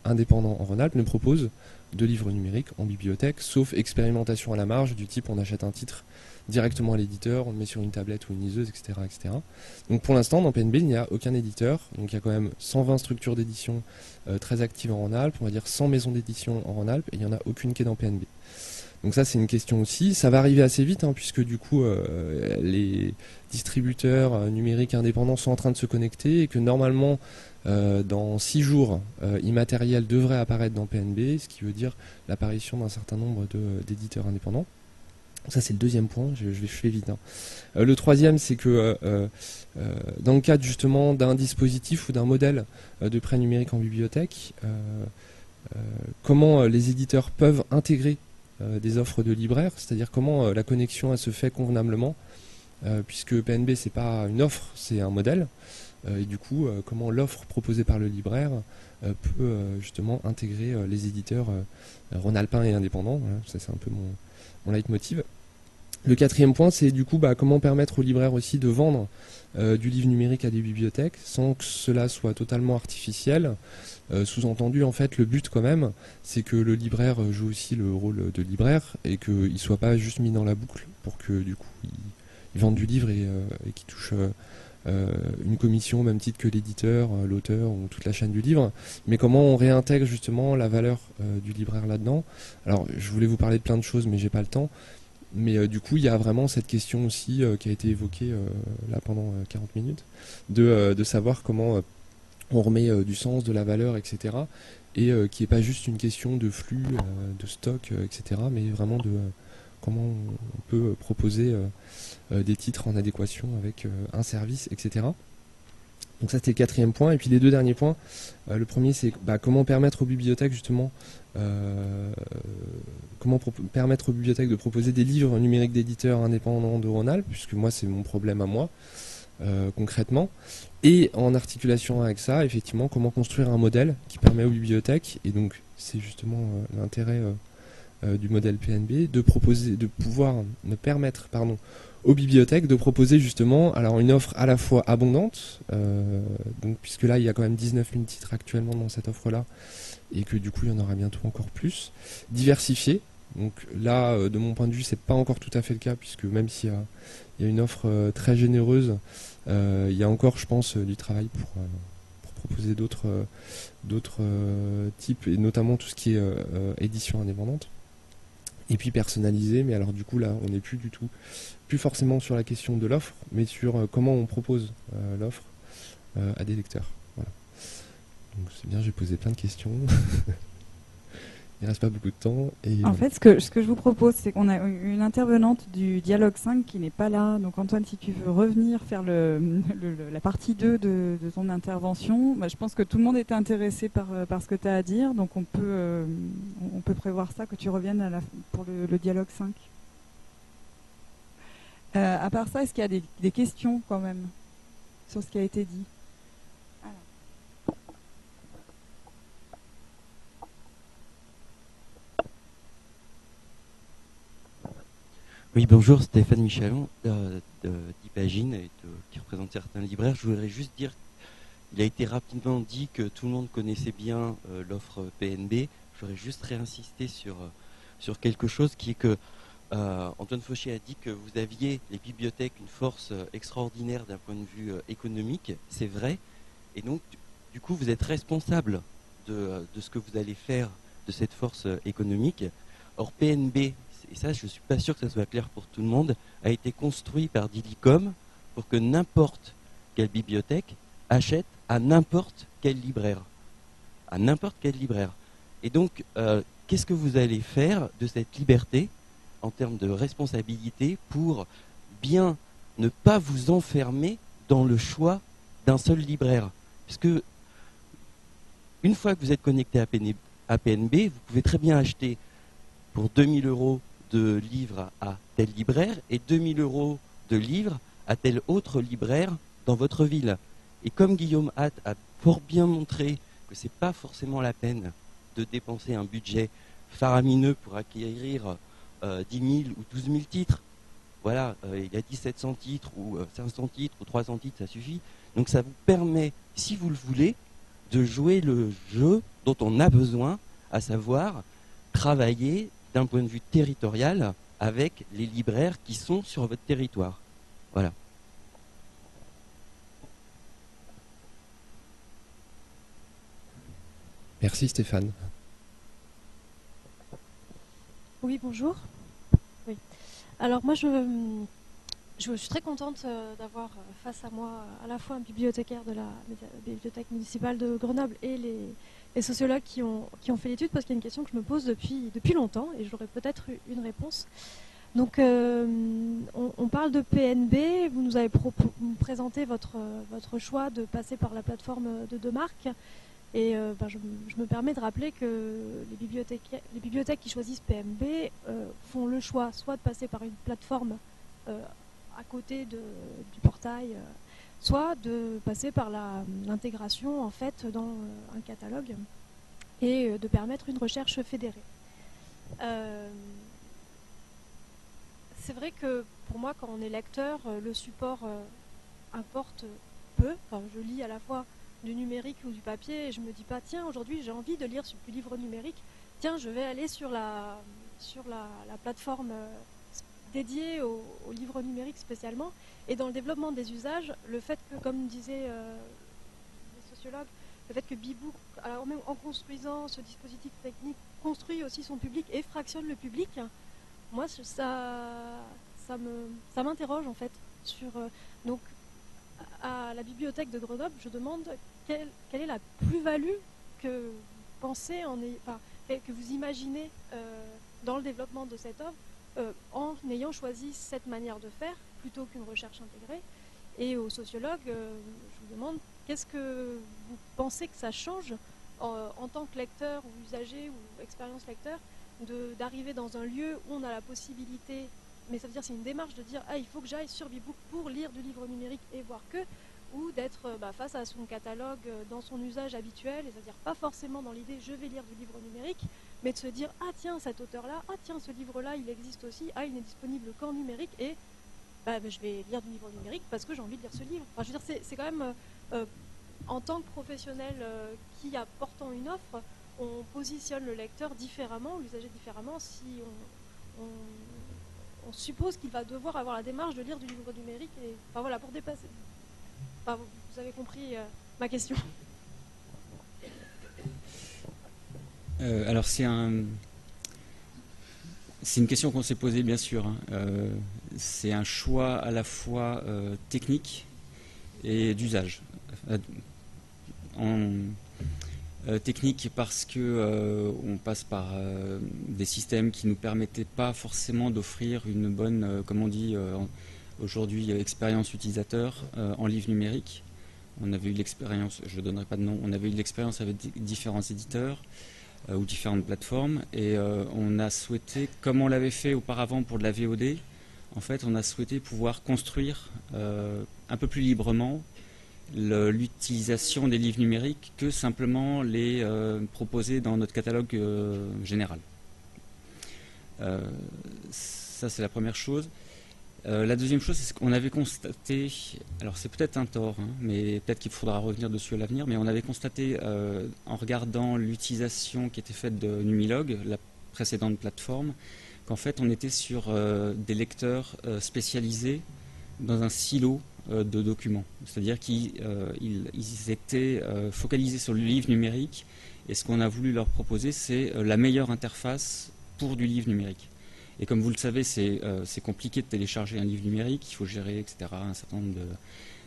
indépendant en Rhône-Alpes ne propose de livres numériques en bibliothèque, sauf expérimentation à la marge, du type on achète un titre directement à l'éditeur, on le met sur une tablette ou une liseuse, etc., etc. Donc pour l'instant, dans PNB, il n'y a aucun éditeur. Donc il y a quand même 120 structures d'édition très actives en Rhône-Alpes, on va dire 100 maisons d'édition en Rhône-Alpes, et il n'y en a aucune qui est dans PNB. Donc ça, c'est une question aussi. Ça va arriver assez vite, puisque du coup, les distributeurs numériques indépendants sont en train de se connecter, et que normalement, dans 6 jours, Immatériel devrait apparaître dans PNB, ce qui veut dire l'apparition d'un certain nombre d'éditeurs indépendants. Ça c'est le deuxième point, je fais vite. Le troisième, c'est que dans le cadre justement d'un dispositif ou d'un modèle de prêt numérique en bibliothèque, comment les éditeurs peuvent intégrer des offres de libraires, c'est-à-dire comment la connexion elle se fait convenablement, puisque PNB c'est pas une offre, c'est un modèle, et du coup comment l'offre proposée par le libraire peut justement intégrer les éditeurs rhône-alpins et indépendants. Voilà, ça c'est un peu mon leitmotiv. Le quatrième point, c'est du coup comment permettre aux libraires aussi de vendre du livre numérique à des bibliothèques sans que cela soit totalement artificiel. Sous-entendu, en fait, le but quand même, c'est que le libraire joue aussi le rôle de libraire et qu'il ne soit pas juste mis dans la boucle pour que du coup il vende du livre et qu'il touche une commission au même titre que l'éditeur, l'auteur ou toute la chaîne du livre, mais comment on réintègre justement la valeur du libraire là-dedans. Alors je voulais vous parler de plein de choses mais j'ai pas le temps, mais du coup il y a vraiment cette question aussi qui a été évoquée là pendant 40 minutes de savoir comment on remet du sens, de la valeur, etc. Et qui n'est pas juste une question de flux, de stock, etc. Mais vraiment de comment on peut proposer des titres en adéquation avec un service, etc. Donc ça c'était le 4e point. Et puis les 2 derniers points, le premier c'est comment permettre aux bibliothèques justement permettre aux bibliothèques de proposer des livres numériques d'éditeurs indépendants de Rhône-Alpes, puisque moi c'est mon problème à moi concrètement. Et en articulation avec ça, effectivement, comment construire un modèle qui permet aux bibliothèques, et donc c'est justement l'intérêt du modèle PNB, de permettre aux bibliothèques de proposer justement alors une offre à la fois abondante, donc puisque là il y a quand même 19 000 titres actuellement dans cette offre-là, et que du coup il y en aura bientôt encore plus, diversifiée. Donc là, de mon point de vue, c'est pas encore tout à fait le cas, puisque même s'il y a une offre très généreuse, il y a encore, je pense, du travail pour proposer d'autres types, et notamment tout ce qui est édition indépendante. Et puis personnalisé, mais alors du coup là, on n'est plus forcément sur la question de l'offre, mais sur comment on propose l'offre à des lecteurs. Voilà. Donc c'est bien, j'ai posé plein de questions. Il ne reste pas beaucoup de temps. Et en fait, ce que je vous propose, c'est qu'on a une intervenante du Dialogue 5 qui n'est pas là. Donc Antoine, si tu veux revenir faire la partie 2 de ton intervention, je pense que tout le monde était intéressé par ce que tu as à dire. Donc on peut prévoir ça, que tu reviennes pour le Dialogue 5. À part ça, est-ce qu'il y a des questions quand même sur ce qui a été dit? Oui, bonjour, Stéphane Michalon, d'Ipagine, qui représente certains libraires. Je voudrais juste dire, il a été rapidement dit que tout le monde connaissait bien l'offre PNB. Je voudrais juste réinsister sur quelque chose qui est que Antoine Fauché a dit que vous aviez, les bibliothèques, une force extraordinaire d'un point de vue économique. C'est vrai. Et donc, du coup, vous êtes responsable de ce que vous allez faire de cette force économique. Or, PNB, et ça je ne suis pas sûr que ça soit clair pour tout le monde, a été construit par Didicom pour que n'importe quelle bibliothèque achète à n'importe quel libraire. À n'importe quel libraire. Et donc, qu'est-ce que vous allez faire de cette liberté en termes de responsabilité pour bien ne pas vous enfermer dans le choix d'un seul libraire? Puisque une fois que vous êtes connecté à PNB, vous pouvez très bien acheter pour 2000 € de livres à tel libraire et 2000 € de livres à tel autre libraire dans votre ville. Et comme Guillaume Hatt a fort bien montré que ce n'est pas forcément la peine de dépenser un budget faramineux pour acquérir 10 000 ou 12 000 titres, voilà, il y a 1700 titres ou 500 titres ou 300 titres, ça suffit. Donc ça vous permet, si vous le voulez, de jouer le jeu dont on a besoin, à savoir travailler d'un point de vue territorial avec les libraires qui sont sur votre territoire. Voilà. Merci Stéphane. Oui, bonjour. Oui. Alors moi, je suis très contente d'avoir face à moi à la fois un bibliothécaire de la bibliothèque municipale de Grenoble et les sociologues qui ont fait l'étude, parce qu'il y a une question que je me pose depuis longtemps et j'aurais peut-être une réponse. Donc on parle de PNB, vous nous avez présenté votre choix de passer par la plateforme de Demarc, et je me permets de rappeler que les bibliothèques qui choisissent PNB font le choix soit de passer par une plateforme à côté du portail, soit de passer par l'intégration en fait dans un catalogue et de permettre une recherche fédérée. C'est vrai que pour moi, quand on est lecteur, le support importe peu. Enfin, je lis à la fois du numérique ou du papier et je me dis pas, tiens, aujourd'hui j'ai envie de lire du livre numérique, tiens, je vais aller sur la plateforme dédiée au livre numérique spécialement. Et dans le développement des usages, le fait que, comme disaient les sociologues, le fait que Bibou, alors même en construisant ce dispositif technique, construit aussi son public et fractionne le public, moi ça m'interroge en fait sur donc à la bibliothèque de Grenoble, je demande quelle est la plus-value que vous pensez, que vous imaginez dans le développement de cette œuvre en ayant choisi cette manière de faire plutôt qu'une recherche intégrée. Et aux sociologues, je vous demande, qu'est-ce que vous pensez que ça change en tant que lecteur ou usager ou expérience lecteur d'arriver dans un lieu où on a la possibilité, mais ça veut dire c'est une démarche de dire il faut que j'aille sur Bebook pour lire du livre numérique et voir que, ou d'être face à son catalogue dans son usage habituel, et c'est-à-dire pas forcément dans l'idée je vais lire du livre numérique, mais de se dire tiens cet auteur-là, tiens ce livre-là il existe aussi, il n'est disponible qu'en numérique et je vais lire du livre numérique parce que j'ai envie de lire ce livre. Enfin, je veux dire c'est quand même en tant que professionnel qui apportant une offre, on positionne le lecteur différemment, l'usager différemment si on suppose qu'il va devoir avoir la démarche de lire du livre numérique et voilà pour dépasser. Vous avez compris ma question. Alors c'est une question qu'on s'est posée bien sûr. C'est un choix à la fois technique et d'usage. Technique parce que on passe par des systèmes qui ne nous permettaient pas forcément d'offrir une bonne, comme on dit aujourd'hui, expérience utilisateur en livre numérique. On avait eu l'expérience, je ne donnerai pas de nom, on avait eu l'expérience avec différents éditeurs ou différentes plateformes et on a souhaité, comme on l'avait fait auparavant pour de la VOD, en fait on a souhaité pouvoir construire un peu plus librement l'utilisation des livres numériques que simplement les proposer dans notre catalogue général. Ça c'est la première chose. La deuxième chose, c'est qu'on avait constaté, alors c'est peut-être un tort, mais peut-être qu'il faudra revenir dessus à l'avenir, mais on avait constaté en regardant l'utilisation qui était faite de Numilog, la précédente plateforme, qu'en fait on était sur des lecteurs spécialisés dans un silo de documents. C'est-à-dire qu'ils étaient focalisés sur le livre numérique et ce qu'on a voulu leur proposer, c'est la meilleure interface pour du livre numérique. Et comme vous le savez, c'est compliqué de télécharger un livre numérique, il faut gérer, etc., un certain nombre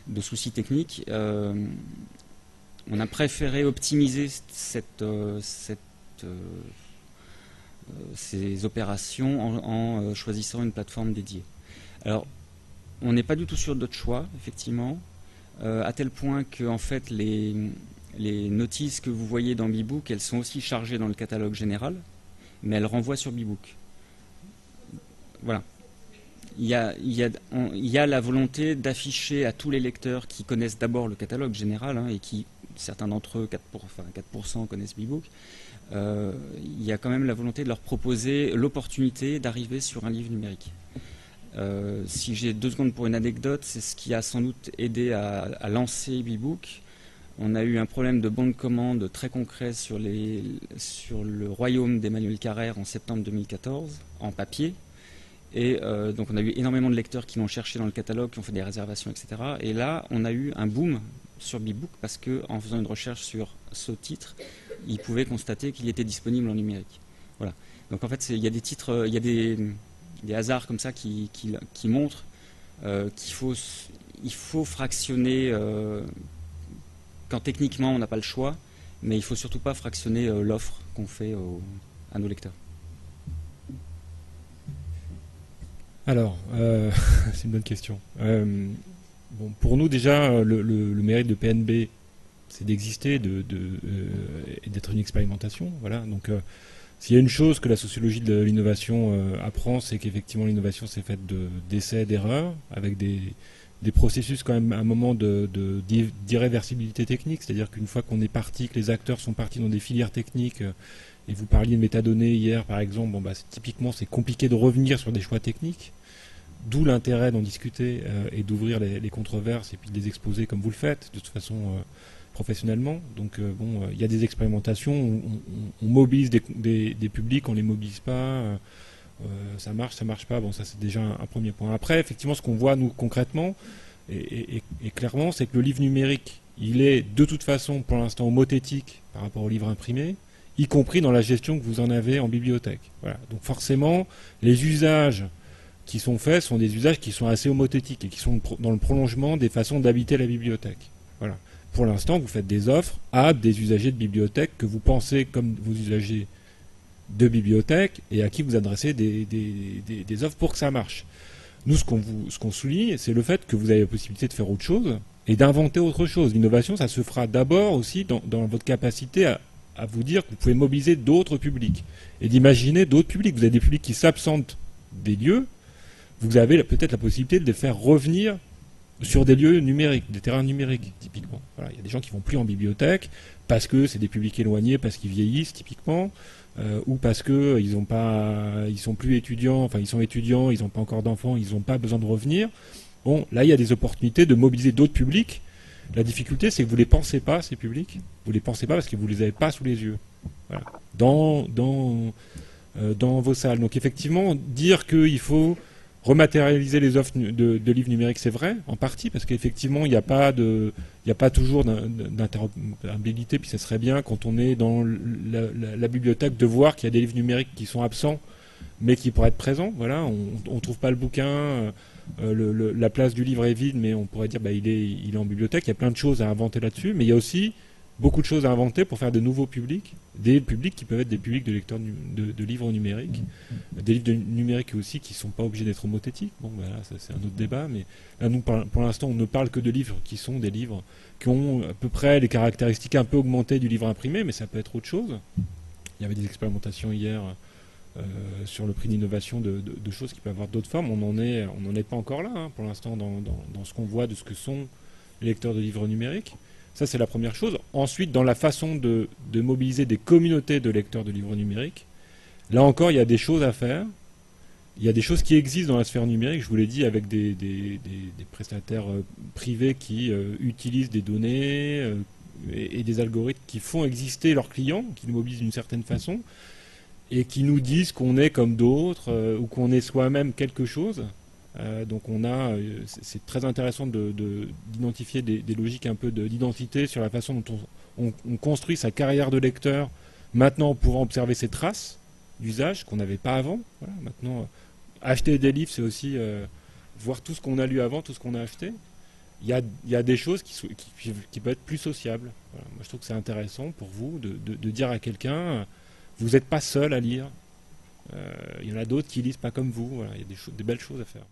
de soucis techniques. On a préféré optimiser ces opérations en choisissant une plateforme dédiée. Alors, on n'est pas du tout sûr d'autres choix, effectivement, à tel point que en fait, les notices que vous voyez dans Bebook, elles sont aussi chargées dans le catalogue général, mais elles renvoient sur Bebook. Voilà. Il y a la volonté d'afficher à tous les lecteurs qui connaissent d'abord le catalogue général et qui, certains d'entre eux, 4% connaissent Bebook, il y a quand même la volonté de leur proposer l'opportunité d'arriver sur un livre numérique. Si j'ai 2 secondes pour une anecdote, c'est ce qui a sans doute aidé à lancer Bebook. On a eu un problème de bon de commande très concret sur le royaume d'Emmanuel Carrère en septembre 2014, en papier. Et donc on a eu énormément de lecteurs qui l'ont cherché dans le catalogue, qui ont fait des réservations, etc. Et là, on a eu un boom sur Bebook parce qu'en faisant une recherche sur ce titre, ils pouvaient constater qu'il était disponible en numérique. Voilà. Donc en fait, il y a des titres, il y a des hasards comme ça qui montrent qu'il faut fractionner quand techniquement on n'a pas le choix, mais il ne faut surtout pas fractionner l'offre qu'on fait à nos lecteurs. Alors, c'est une bonne question. Pour nous déjà, le mérite de PNB, c'est d'exister et d'être une expérimentation. Voilà. Donc, s'il y a une chose que la sociologie de l'innovation apprend, c'est qu'effectivement l'innovation c'est faite d'essais, d'erreurs, avec des processus quand même à un moment d'irréversibilité technique, c'est-à-dire qu'une fois qu'on est parti, que les acteurs sont partis dans des filières techniques, et vous parliez de métadonnées hier par exemple, typiquement c'est compliqué de revenir sur des choix techniques, d'où l'intérêt d'en discuter et d'ouvrir les controverses et puis de les exposer comme vous le faites, de toute façon professionnellement. Donc il y a des expérimentations, on mobilise des publics, on les mobilise pas, ça marche pas, ça c'est déjà un premier point. Après, effectivement, ce qu'on voit nous concrètement et clairement, c'est que le livre numérique, il est de toute façon pour l'instant homothétique par rapport au livre imprimé, y compris dans la gestion que vous en avez en bibliothèque. Voilà. Donc forcément, les usages qui sont faits sont des usages qui sont assez homothétiques et qui sont dans le prolongement des façons d'habiter la bibliothèque. Voilà. pour l'instant, vous faites des offres à des usagers de bibliothèques que vous pensez comme vos usagers de bibliothèques et à qui vous adressez des offres pour que ça marche. Nous, ce qu'on souligne, c'est le fait que vous avez la possibilité de faire autre chose et d'inventer autre chose. L'innovation, ça se fera d'abord aussi dans votre capacité à vous dire que vous pouvez mobiliser d'autres publics et d'imaginer d'autres publics. Vous avez des publics qui s'absentent des lieux, vous avez peut-être la possibilité de les faire revenir sur des lieux numériques, des terrains numériques, typiquement. Voilà, il y a des gens qui vont plus en bibliothèque parce que c'est des publics éloignés, parce qu'ils vieillissent, typiquement, ou parce que ils sont plus étudiants, enfin ils sont étudiants, ils n'ont pas encore d'enfants, ils n'ont pas besoin de revenir. Bon, là il y a des opportunités de mobiliser d'autres publics. La difficulté, c'est que vous ne les pensez pas, ces publics. Vous ne les pensez pas parce que vous ne les avez pas sous les yeux. Voilà. Dans vos salles. Donc effectivement, dire qu'il faut rematérialiser les offres de livres numériques, c'est vrai, en partie, parce qu'effectivement, il n'y a pas toujours d'interopérabilité, puis ça serait bien, quand on est dans la bibliothèque, de voir qu'il y a des livres numériques qui sont absents, mais qui pourraient être présents. Voilà, on ne trouve pas le bouquin, la place du livre est vide, mais on pourrait dire il est en bibliothèque. Il y a plein de choses à inventer là-dessus, mais il y a aussi beaucoup de choses à inventer pour faire de nouveaux publics, des publics qui peuvent être des publics de lecteurs de livres numériques, des livres numériques aussi qui ne sont pas obligés d'être homothétiques. Bon, là, ça, c'est un autre débat, mais là, nous, pour l'instant, on ne parle que de livres qui sont des livres qui ont à peu près les caractéristiques un peu augmentées du livre imprimé, mais ça peut être autre chose. Il y avait des expérimentations hier sur le prix d'innovation de choses qui peuvent avoir d'autres formes. On n'en est pas encore là, hein, pour l'instant, dans ce qu'on voit de ce que sont les lecteurs de livres numériques. Ça, c'est la première chose. Ensuite, dans la façon de mobiliser des communautés de lecteurs de livres numériques, là encore, il y a des choses à faire. Il y a des choses qui existent dans la sphère numérique, je vous l'ai dit, avec des prestataires privés qui utilisent des données et des algorithmes qui font exister leurs clients, qui nous mobilisent d'une certaine façon, et qui nous disent qu'on est comme d'autres ou qu'on est soi-même quelque chose. Donc c'est très intéressant d'identifier des logiques un peu d'identité sur la façon dont on construit sa carrière de lecteur, maintenant en pouvant observer ses traces d'usage qu'on n'avait pas avant. Voilà, maintenant, acheter des livres, c'est aussi voir tout ce qu'on a lu avant, tout ce qu'on a acheté. Il y a des choses qui peuvent être plus sociables. Voilà. Moi, je trouve que c'est intéressant pour vous de dire à quelqu'un, vous n'êtes pas seul à lire. Il y en a d'autres qui lisent pas comme vous. Voilà. Il y a des belles choses à faire.